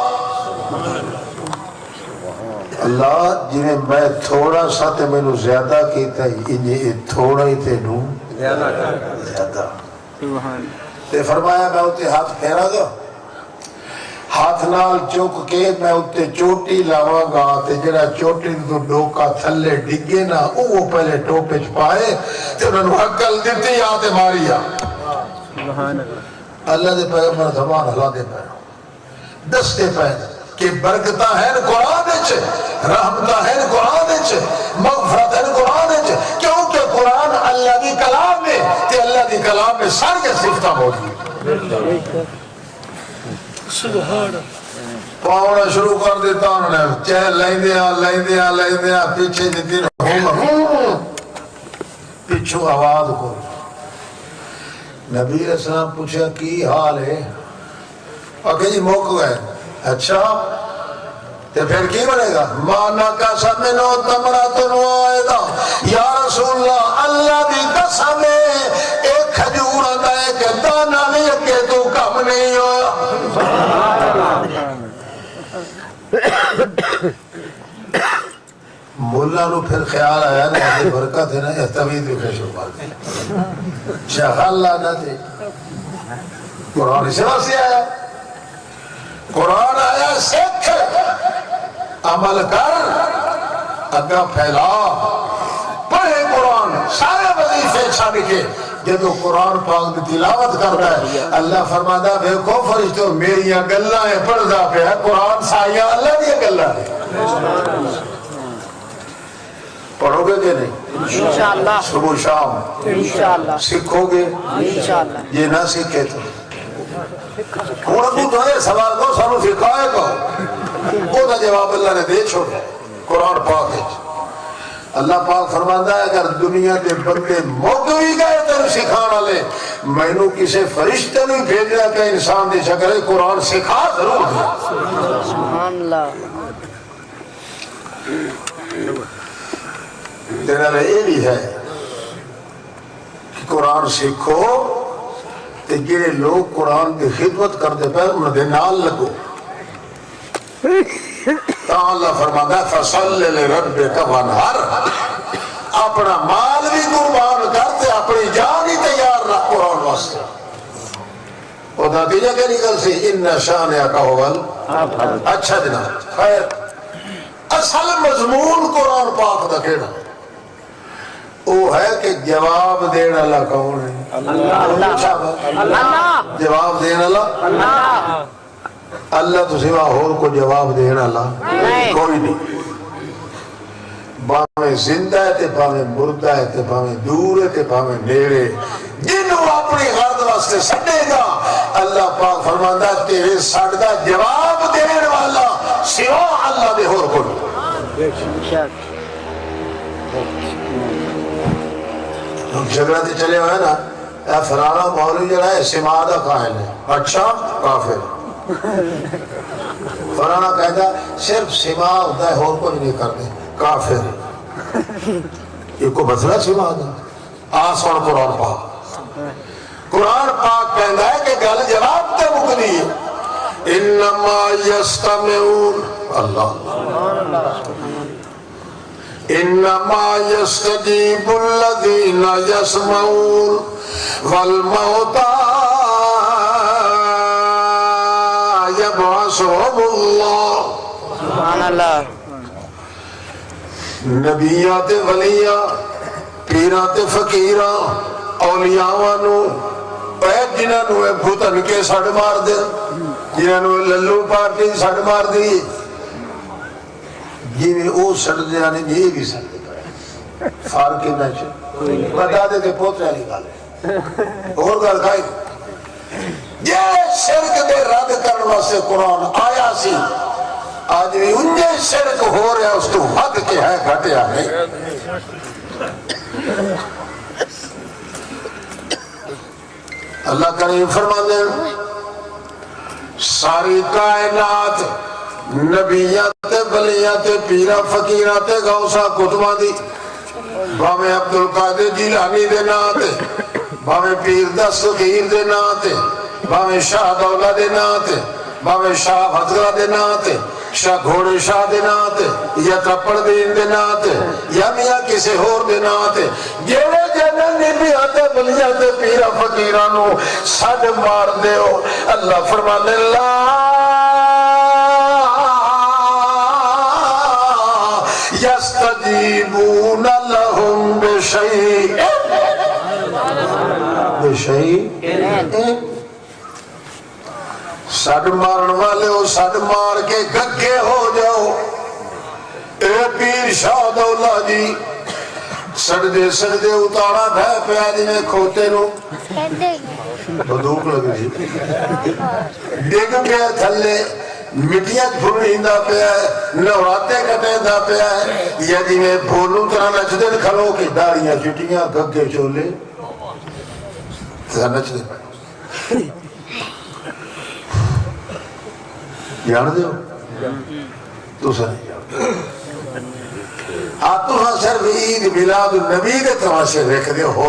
جنہیں میں تھوڑا سا تے مینوں زیادہ کیتا ہی انہیں تھوڑا ہی تے نوں زیادہ تے فرمایا میں اتے ہاتھ پھیرا گا ہاتھ نال چوک کے میں اتے چوٹی لاواں گا تے جڑا چوٹی تو ڈوکا تھلے ڈگے نا وہ پہلے ٹوپے چ پائے تے انہوں نے عقل دیتی آتے ماریا اللہ دے پیغمبر زبان ہلا دے پہ دستے پہ کہ برکتہ ہے قرآن وچ، رحمتہ ہے قرآن وچ، مغفرت ہے قرآن وچ، کیونکہ قرآن اللہ دی کلام ہے تے اللہ دی کلام میں ساری صفتاں موجود سبحان پاؤنا شروع کر دیتا انہوں نے چہ لیندیاں پیچھے جتین پیچھو آواز کو نبی علیہ السلام پوچھا کی حال ہے اور جی موقع گئے اچھا تو پھر کی بنے گا مانا کا سمنو تمراتن وائدہ یا رسول اللہ اللہ دی قسم ہے ایک کھجور آتا ہے کہ دانا نہیں کہ تو کم نہیں ہوا مولا نو پھر خیال آیا نا یہ برکت ہے نا یہ طوید بھی خشو بات شیخ اللہ نہ تھے قرآن اسے واسے آیا قرآن آیا سکھ عمل کر اگا پھیلا پڑھے قرآن سارے وظیفے چھاڑ کے جب قرآن پاک کی تلاوت کرتا ہے اللہ فرماتا ہے دیکھو فرشتوں میری گلاں ہیں پڑھدا پہ ہے قرآن سایہ اللہ دی گلاں ہیں پڑھو گے کہ نہیں انشاءاللہ صبح شام انشاءاللہ سیکھو گے انشاءاللہ یہ نہ سیکھے تو ہوں ابو تمہیں سوال کو سانو سکھائے گا وہ تو جواب اللہ نے دے چھوڑا قرآن پاک ہے اللہ پاک فرماتا ہے اگر دنیا کے بندے موقع بھی گئے تیرے سکھانا لے میں نو کسے فرشتے نہیں بھیجنا کہ انسان دی شکل قرآن سکھا ضرور دے سبحان اللہ تیرا لئے یہ بھی ہے کہ قرآن سیکھو تے جڑے لوگ قرآن کی خدمت کرتے پہ انہوں نے نال لگو تو اللہ فرماتا ہے فصل لربک وانحر اپنا مال بھی قربان کرتے اپنی جان ہی تیار رکھ قرآن واسطے اور نتیجہ کیا نکل سی ان شانئک ھوال اچھا جناب خیر اصل مضمون قرآن پاک دا کہنا وہ ہے کہ جواب دینا اللہ کون ہے اللہ جواب دینا اللہ اللہ تو سوا اور کو جواب دینا اللہ کوئی نہیں باہمیں زندہ ہے تے باہمیں مردہ ہے تے باہمیں دور ہے تے باہمیں نیڑے جنہوں اپنی غرض واسطے سڑے گا اللہ پاک فرماندہ ہے تیرے سڑدہ جواب دینے والا سوا اللہ دے اور کوئی جھگڑا تے چلے ہوئے نا اے فلانا مولوی جو ہے سمادہ قائل ہے اچھا کافر فلانا کہتا صرف سما ہوتا ہے اور کچھ نہیں کرتے کافر یہ کو مسئلہ سما دا آسان قرآن پاک کہتا ہے کہ گل جواب تے مکنی ہے انما یستمعون اللہ انما یستجیب الذین یسمعون والموتى یبعثهم اللہ سبحان اللہ نبیات ولیاں پیرات فقیراں اولیاءانو اے جنہاں نو بھوتن کے سڑ مار دے جنہاں نو للو پارٹی سڑ مار دی یہ بھی او سڑ دے آنے یہ بھی سڑ دے فارقی نہ چھے بتا دے کہ پوترے علی گالے اور گل کھائی یہ شرک دے رد کرنے سے قرآن آیا سی آج بھی انجے شرک ہو رہا اس تو حد کے ہے گھٹیا نہیں اللہ کریم فرما دے ساری کائنات نبیات ولیات پیرا فقیرات غوثہ کتبہ دی باویں عبدالقادر جیلانی دے ناتے باویں پیر دستگیر دے ناتے باویں شاہ دولہ دے ناتے باویں شاہ حضرہ دے ناتے شاہ گھوڑے شاہ دے ناتے یا کپڑ دین دے ناتے یا میاں کسی ہور دے ناتے جیڑے جنن نبیات ولیات پیرا فقیرانو سڈ مار دے ہو اللہ فرمانے یستجیبون لہم بشیء سڈ مارن والے ہو سڈ مار کے گگے ہو جاؤ اے پیر شاہ دولا جی سڑدے سڑدے اتارا بہ پیا جی کھوتے نو بندوق لگ جی ڈگ پیا تھلے مٹیاں پھڑیندا پیا ہے نوراتے کٹیندا پیا ہے یا جی میں بھولوں طرح نچدے کھلو کے داڑیاں چٹیاں گگے چولے نچدے جان دے ہو تو سر تو ہاں صرف عید میلاد النبی دے تماشے دیکھ دے ہو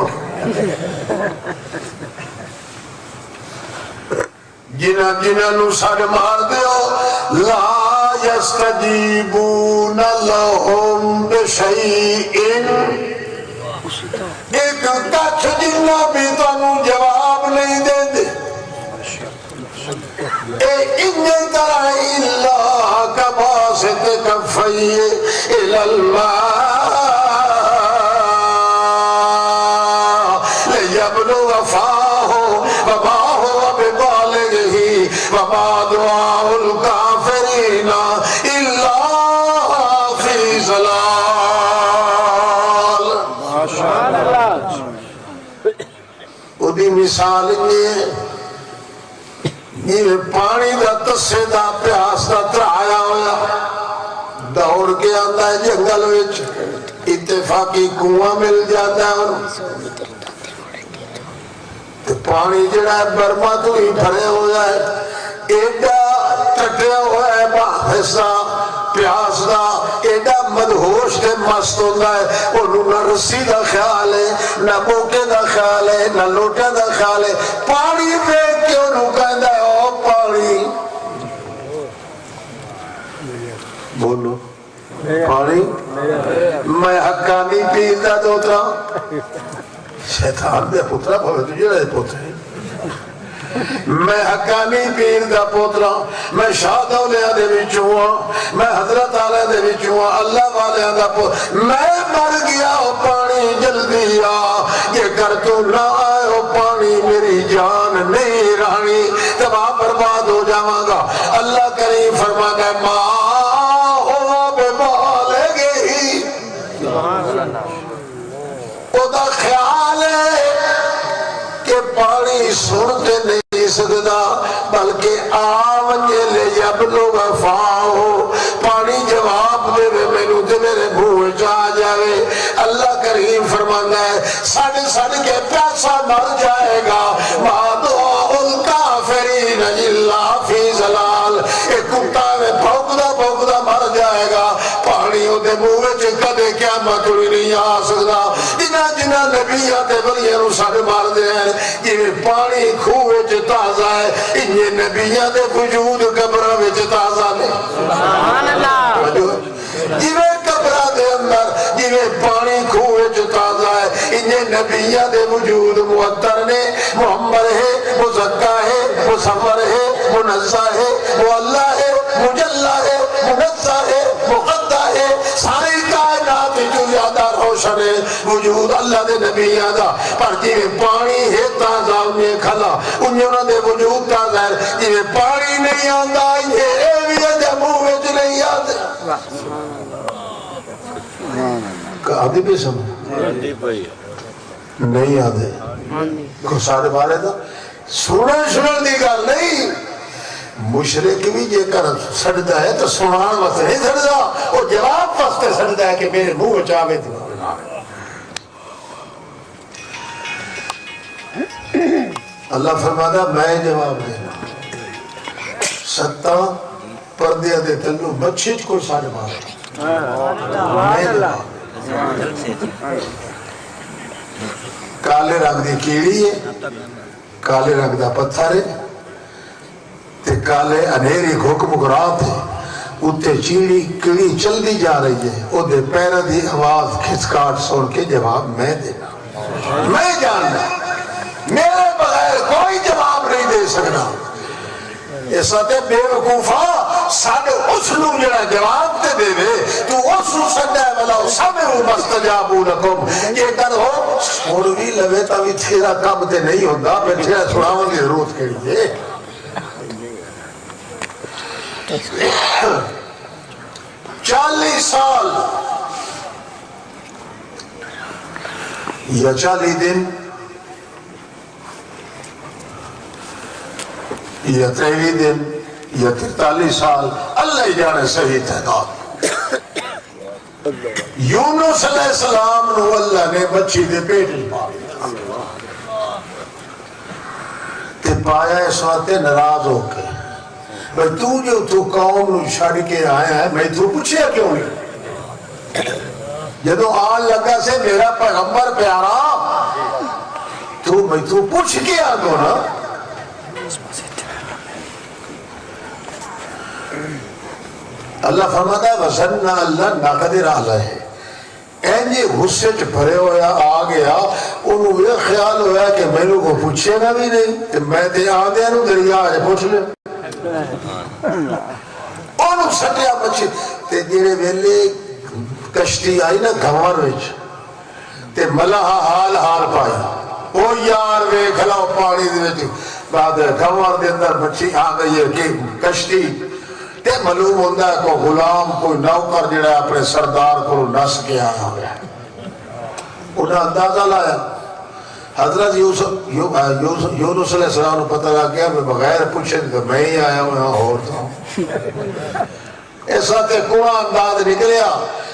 جنہ جنہ نو ساڑ مار دے ہو لا یستجیبون لہم بشیئن ایک کچھ جنہ بھی تانو جواب نہیں دے دے إِنَّ تَرَى اللَّهَ كَبَاسِطِ كَفَّيْهِ إِلَى الْمَاءِ لِيَبْلُغَ فَاهُ وَمَا هُوَ بِبَالِغِهِ وَمَا دُعَاءُ الْكَافِرِينَ إِلَّا فِي ضَلَالٍ سبحان اللہ ودی مثال یہ یہ پانی دا تسے دا پیاس دا ترایا ہویا دوڑ کے آتا ہے جنگل وچ اتفاقی کنواں مل جاتا ہے تو پانی جڑا ہے برما تو ہی بھرے ہو جائے ایڈا ٹٹیا ہوا ہے حصہ پیاس دا ایڈا مدہوش تے مست ہوتا ہے انہوں نہ رسی دا خیال ہے نہ موقع دا خیال ہے نہ لوٹے دا خیال ہے پانی دیکھ کے انہوں کہندہ ہے او پانی بولو پانی میں حقانی پیدا دوتا شیطان دے پترہ بھوے تجھے رہے پترے میں حقانی پیر دا پوترا میں شاہ دولیاں دے وچوں میں حضرت آلہ دے وچوں اللہ والیاں دا پوترا میں مر گیا ہو پانی جلدی آ یہ کر تو نہ آئے ہو پانی میری جان نہیں رہنی تباہ برباد ہو جاواں گا اللہ کریم فرماتا ہے ماں ہو بے بالے گئی او دا خیال ہے کہ پانی سنتے نہیں سکتا بلکہ آونجے لے یبلو وفاہو پانی جواب دے میں نو دے میرے بھوئے جا جاوے اللہ کریم فرمانا ہے سڑ سڑ کے پیاسا مر جائے گا مادو الکافرین اللہ فی ضلال ایک کتا میں بھوکدا مر جائے گا پانی ہو دے بھوئے چکا دے قیامت ہوئی نہیں آ سکتا جنہ نبیات بلیاں نو ساڑھ مار دے ہیں یہ پانی کھوئے چ تازہ ہے انہیں نبیات وجود قبرہ وچ تازہ نے سبحان اللہ جویں قبرہ دے اندر جویں پانی کھوئے چ تازہ ہے انہیں نبیات وجود معطر نے محمد ہے مزکہ ہے مصور ہے منزہ ہے معلہ ہے مجلہ ہے منزہ ہے مقدہ ہے ساری کائنات جو زیادہ روشن ہے وجود اللہ دے نبی آدھا پر جی پانی ہے تازہ انہیں کھلا انہیں دے وجود تازہ ہے جی پانی نہیں آندہ یہ ایویت موویت نہیں آدھے آدھے بھی سمجھ نہیں آدھے کو سارے بارے دا سنن دی گل نہیں مشرک بھی جے کر سڑتا ہے تو سنان وقت نہیں سڑتا وہ جواب وقت سڑتا ہے کہ میرے منہ چاہے تو اللہ فرماتا میں جواب دینا ستا پردے دے تلو بچے کو سارے مارا میں جواب کالے رنگ دی کیڑی ہے کالے رنگ دا پتھر ہے تے کالے انہیری گھوک مگرات ہے اتے چیڑی کیڑی چل دی جا رہی ہے او دے پیرہ دی آواز کھسکاٹ سن کے جواب میں دینا میں جاننا میرے بغیر کوئی جواب نہیں دے سکنا ایسا تے بے وقوفا ساڑھے اس لوگ جڑا جواب تے دے دے تو اس لوگ سنڈے والا سمعو مستجابو لکم یہ کر ہو سوڑوی لوے تاوی تیرا کام تے نہیں ہوندہ میں تیرا سناؤں گی ضرورت کے لیے 40 سال یا 40 دن یا 23 دن یا 43 سال، اللہ ہی جانے صحیح تعداد۔ یونس علیہ السلام نو اللہ نے بچی دے پیٹ پایا تے پایا اس وقت ناراض ہو کے، بھئی تو قوم نو چھڑ کے آیا ہے، میں تو پوچھیا کیوں نہیں؟ جدو آن لگا سے میرا پیغمبر پیارا تو پوچھ کے آ دو نا۔ اللہ فرماتا ہے وَسَنَّا اللہ نَقَدِرَ عَلَيْهِ، اینجے غصے چ بھرے ہویا آ گیا، انہوں یہ خیال ہویا کہ میں نے کو پوچھے گا بھی نہیں، کہ میں تے آدھے انہوں دریا آجے پوچھ لے، انہوں سٹیا بچے تے جیرے ویلے کشتی آئی نا گھوار وچ تے ملہا حال پائی، او یار وے کھلاو پانی دے وچ بعد گھوار دے اندر بچی آ گئی ہے کہ کشتی تے معلوم ہوندہ ہے کوئی غلام کوئی نوکر جڑا اپنے سردار کو نس کے آیا ہویا ہے۔ انہیں اندازہ لایا حضرت یونس علیہ السلام نے پتہ لگا گیا میں بغیر پوچھے تو میں ہی آیا ہوں یہاں اور تھا ایسا تے کوڑا انداز نکلیا،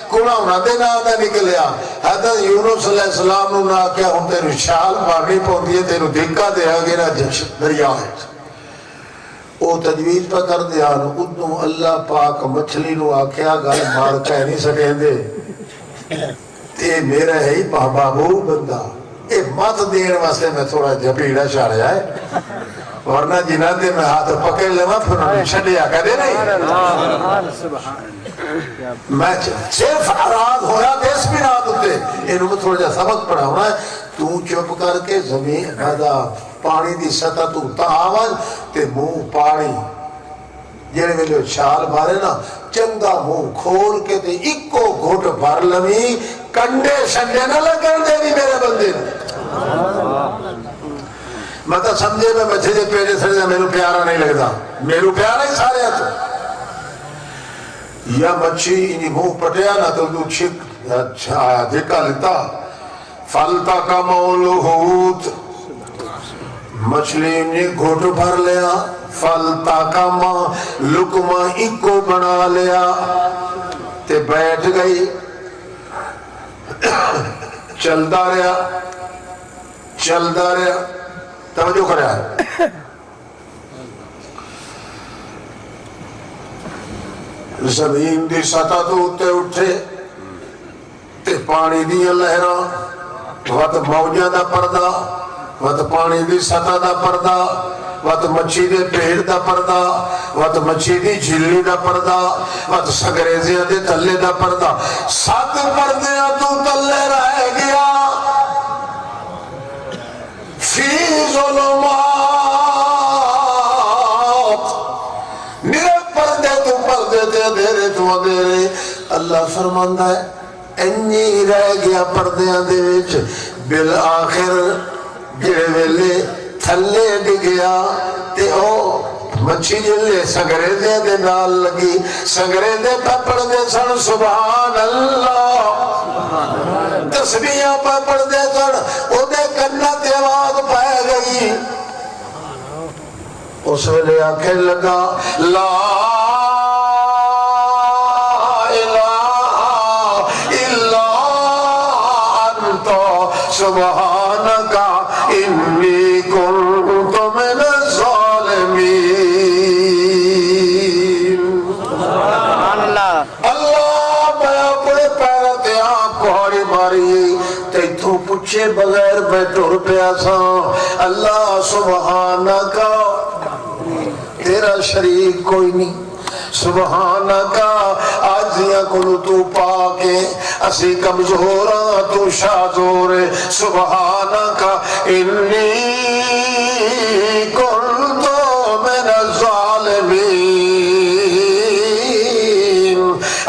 کوڑا انہاں دے نہ نکلیا۔ حضرت یونس علیہ السلام نے نہ کیا ہم تیرے شال مارنی پہنچی ہے تیرے دھکا دے آگے نا دریا ہے، وہ تجویز پہ کر دیا ادھوں اللہ پاک مچھلی نو آکھیا گل مار کہہ نہیں سکیں دے تے میرا ہے ہی بابو بندہ اے مات دین واسطے میں تھوڑا جھپیڑا چاڑیا ہے، ورنہ جنہ دے میں ہاتھ پکڑ لے پھر انہیں چھڑیا کہہ دے نہیں۔ میں صرف آراد ہویا دیس بھی رات ہوتے انہوں میں تھوڑا جا سبق پڑھا ہونا ہے، تو چپ کر کے زمین بدا پانی دی سطح تو تاوان تے منہ پانی جیڑے میں جو چھال بھارے نا چنگا منہ کھول کے تے ایکو گھٹ بھر لمی کنڈے شنڈے نہ لگن دے بھی میرے بندے مطلب سمجھے میں بچے جے پیڑے سڑے میرے پیارا نہیں لگتا، میرے پیارا ہی سارے ہیں تو یا مچھی انہی منہ پٹیا نا تو چھک دھکا لیتا فلتا کا مولہوت مچھلی نے گھوٹ بھر لیا، فلتا کا ماں لکمہ ایکو بنا لیا تے بیٹھ گئی، چلتا رہا توجہ کریا زمین دی سطح تو اٹھے اٹھے تے پانی دی لہراں وقت موجہ دا پردہ وقت پانی دی سطح دا پردہ وقت مچھی دے پیڑ دا پردہ وقت مچھی دی جھلی دا پردہ وقت سگریزیاں دے تلے دا پردہ 7 پردیاں تو تلے رہ گیا فی ظلمات میرے پردے تو پردے دے دھیرے تو دھیرے اللہ فرماندہ ہے اینی رہ گیا پردیاں دے وچ بالآخر جڑے ویلے تھلے ڈگیا تے او مچھی جلے سنگریزے دے نال لگی سنگریزے پپڑ دے سن سبحان اللہ تسبیحاں پپڑ دے سن او دے کنہ تے آواز پائے گئی اس ویلے آنکھیں لگا لا سبحانکا انی کنت من الظالمین۔ سبحان اللہ اللہ میں اپنے پیرہ تے آنکھ کوہاری ماری تے تو پوچھے بغیر میں ٹر پیا سا اللہ سبحانکا تیرا شریک کوئی نہیں، سبحانکا آجیاں کلو تو پاکے اسی کمزوراں تو شادور سبحانکا انی کنتو من الظالمین۔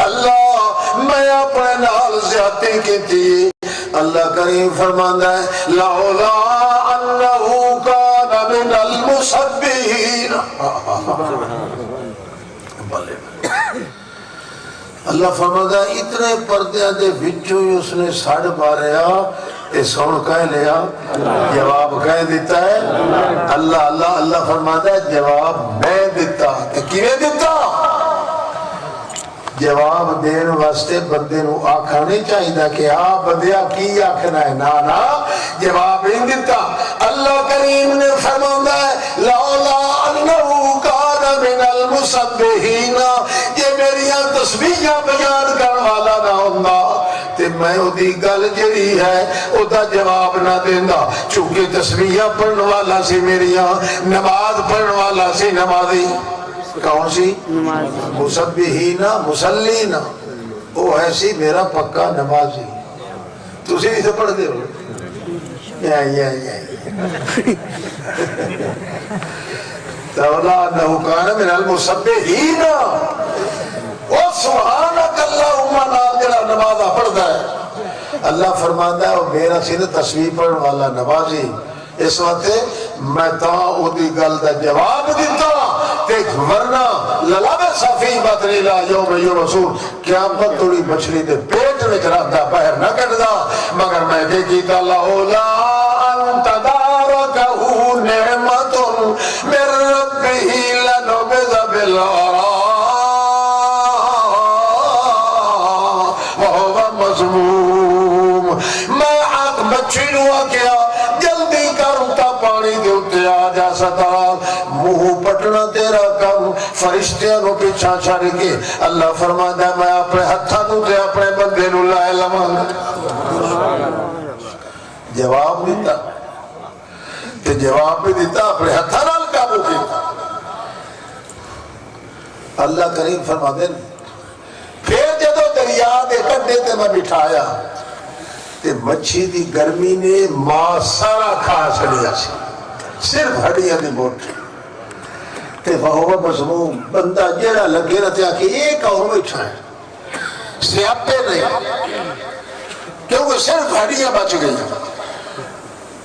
اللہ میں اپنے نال زیادتی کی تھی، اللہ کریم فرماندہ ہے لولا انہو کان من المسبحین بلے اللہ فرماتا اتنے پردے دے وچوں ہی اس نے سڑ ماریا تے سن کہہ لیا جواب کہہ دیتا ہے اللہ اللہ اللہ فرماتا ہے جواب میں دیتا تے کیویں دیتا جواب دین واسطے بندے نو آکھا نہیں چاہیے کہ بندیا کی آکھنا ہے نا جواب ہی دیتا اللہ کریم نے فرمایا ہے لولا انہو کان من المسبحین یہ میریاں تسبیحاں بیان کرن والا نہ ہوندا تے میں اودی گل جڑی ہے او دا جواب نہ دیندا چونکہ تسبیحاں پڑھن والا سی میریاں نماز پڑھن والا سی نمازی کون سی مسبحین مسلینا وہ ایسی میرا پکا نمازی تسی اسے پڑھ دے ہو یا تولا انہو کان من المسبحین و سبحانک اللہم نام جڑا نمازہ پڑھ دا ہے اللہ فرماتا ہے وہ میرا سین تسبیح پڑھن والا نمازی اس وقت میں تا اودی گل دا جواب دیتا دیکھ ورنہ للاب صفی بدری لا یوم رسول قیامت توڑی مچھلی دے پیٹ میں رکھتا باہر نہ کردا مگر میں کہ کیتا لولا انت دارکہو نعمت من ربہ لنبذ بالعراء وہو مظلوم میں آنکھ مچھلی ہوا کیا جلدی کرتا پانی دے اتے آ جا ستا منہ پٹنا تیرا کم فرشتیاں نو پیچھا چھڑ کے اللہ فرماتا ہے میں اپنے ہتھاں نو تے اپنے بندے نو لائے لمن جواب دیتا تے جواب بھی دیتا اپنے ہتھاں نال قابو کیتا اللہ کریم فرماتے ہیں پھر جدو دریا دے کنڈے تے میں بٹھایا تے مچھی دی گرمی نے ماں سارا کھا چلیا سی صرف ہڈیاں دی بوٹ تے وہ مظلوم بندہ جیڑا لگے رہتے آکے ایک اور بیٹھا ہے سیاپے نہیں کیونکہ صرف ہڈیاں بچ گئی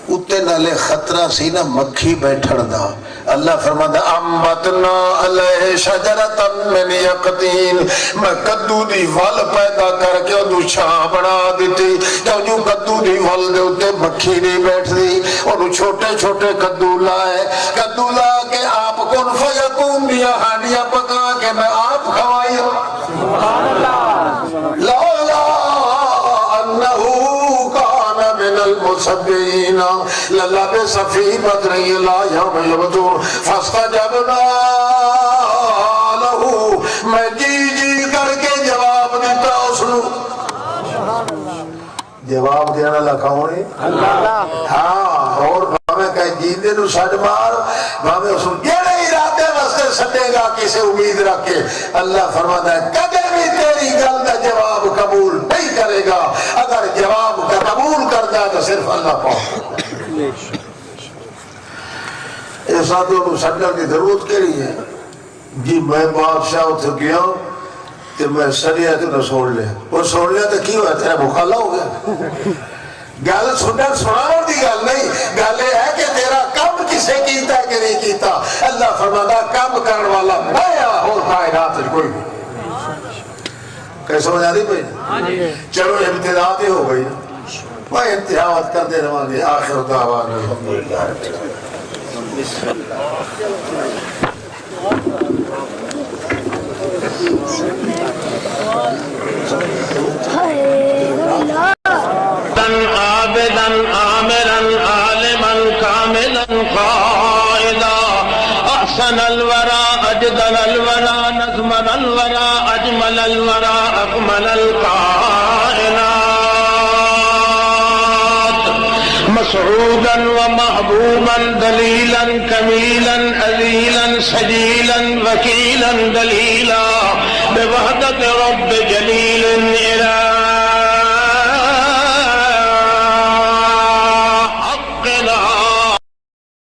اتے نالے خطرہ سی نا مکھی بیٹھن دا اللہ فرماتا امبتنا علیہ شجرتا من یقطین میں کدو دی ول پیدا کر کے انہوں چھاں بنا دیتی جو کدو دی ول دے اتے مکھی نہیں بیٹھ دی انہوں چھوٹے چھوٹے کدو لائے کدو لا کے آپ کن فیقون دیا ہانیاں پکا کے میں آپ کھوائی لولا انہو کان من المسبحین للبس فی بدری لا یوم یبدون فاستجبنا لہو میں جی کر کے جواب دیتا اس نو جواب دینا لکھاؤں نے ہاں اور بھامے کہیں جیندے نو سڑ مار بھامے اس نو جیڑے ارادے واسطے سٹے گا کسے امید رکھ کے اللہ فرماتا ہے کدے بھی تیری گل دا جواب قبول نہیں کرے گا اگر جواب کا قبول کرتا ہے تو صرف اللہ پاک ایسا تو انہوں سٹر کی ضرورت کے لیے جی میں بادشاہ اتھے گیا کہ میں سریعہ تو نہ سوڑ لیا وہ سوڑ لیا تو کی ہوا تیرا مخالہ ہو گیا گل سنر سناور دی گل نہیں گل ہے کہ تیرا کم کسے کیتا ہے کہ نہیں کیتا اللہ فرماتا کم کرن والا میں اور کائنات کوئی نہیں کیسا ہو جاتی بھئی چلو ابتداء ہی ہو گئی میں انتہاوات کر دے رہے آخر دعوان الحمدللہ عابدا عامرا عالما كاملا قائدا احسن الورى اجدل الورى نظمن الورى اجمل الورى اكمل الكائنات مسعودا ومحبوبا دليلا كميلا أذيلا سجيلا وكيلا دليلا بوحدة رب جليل إله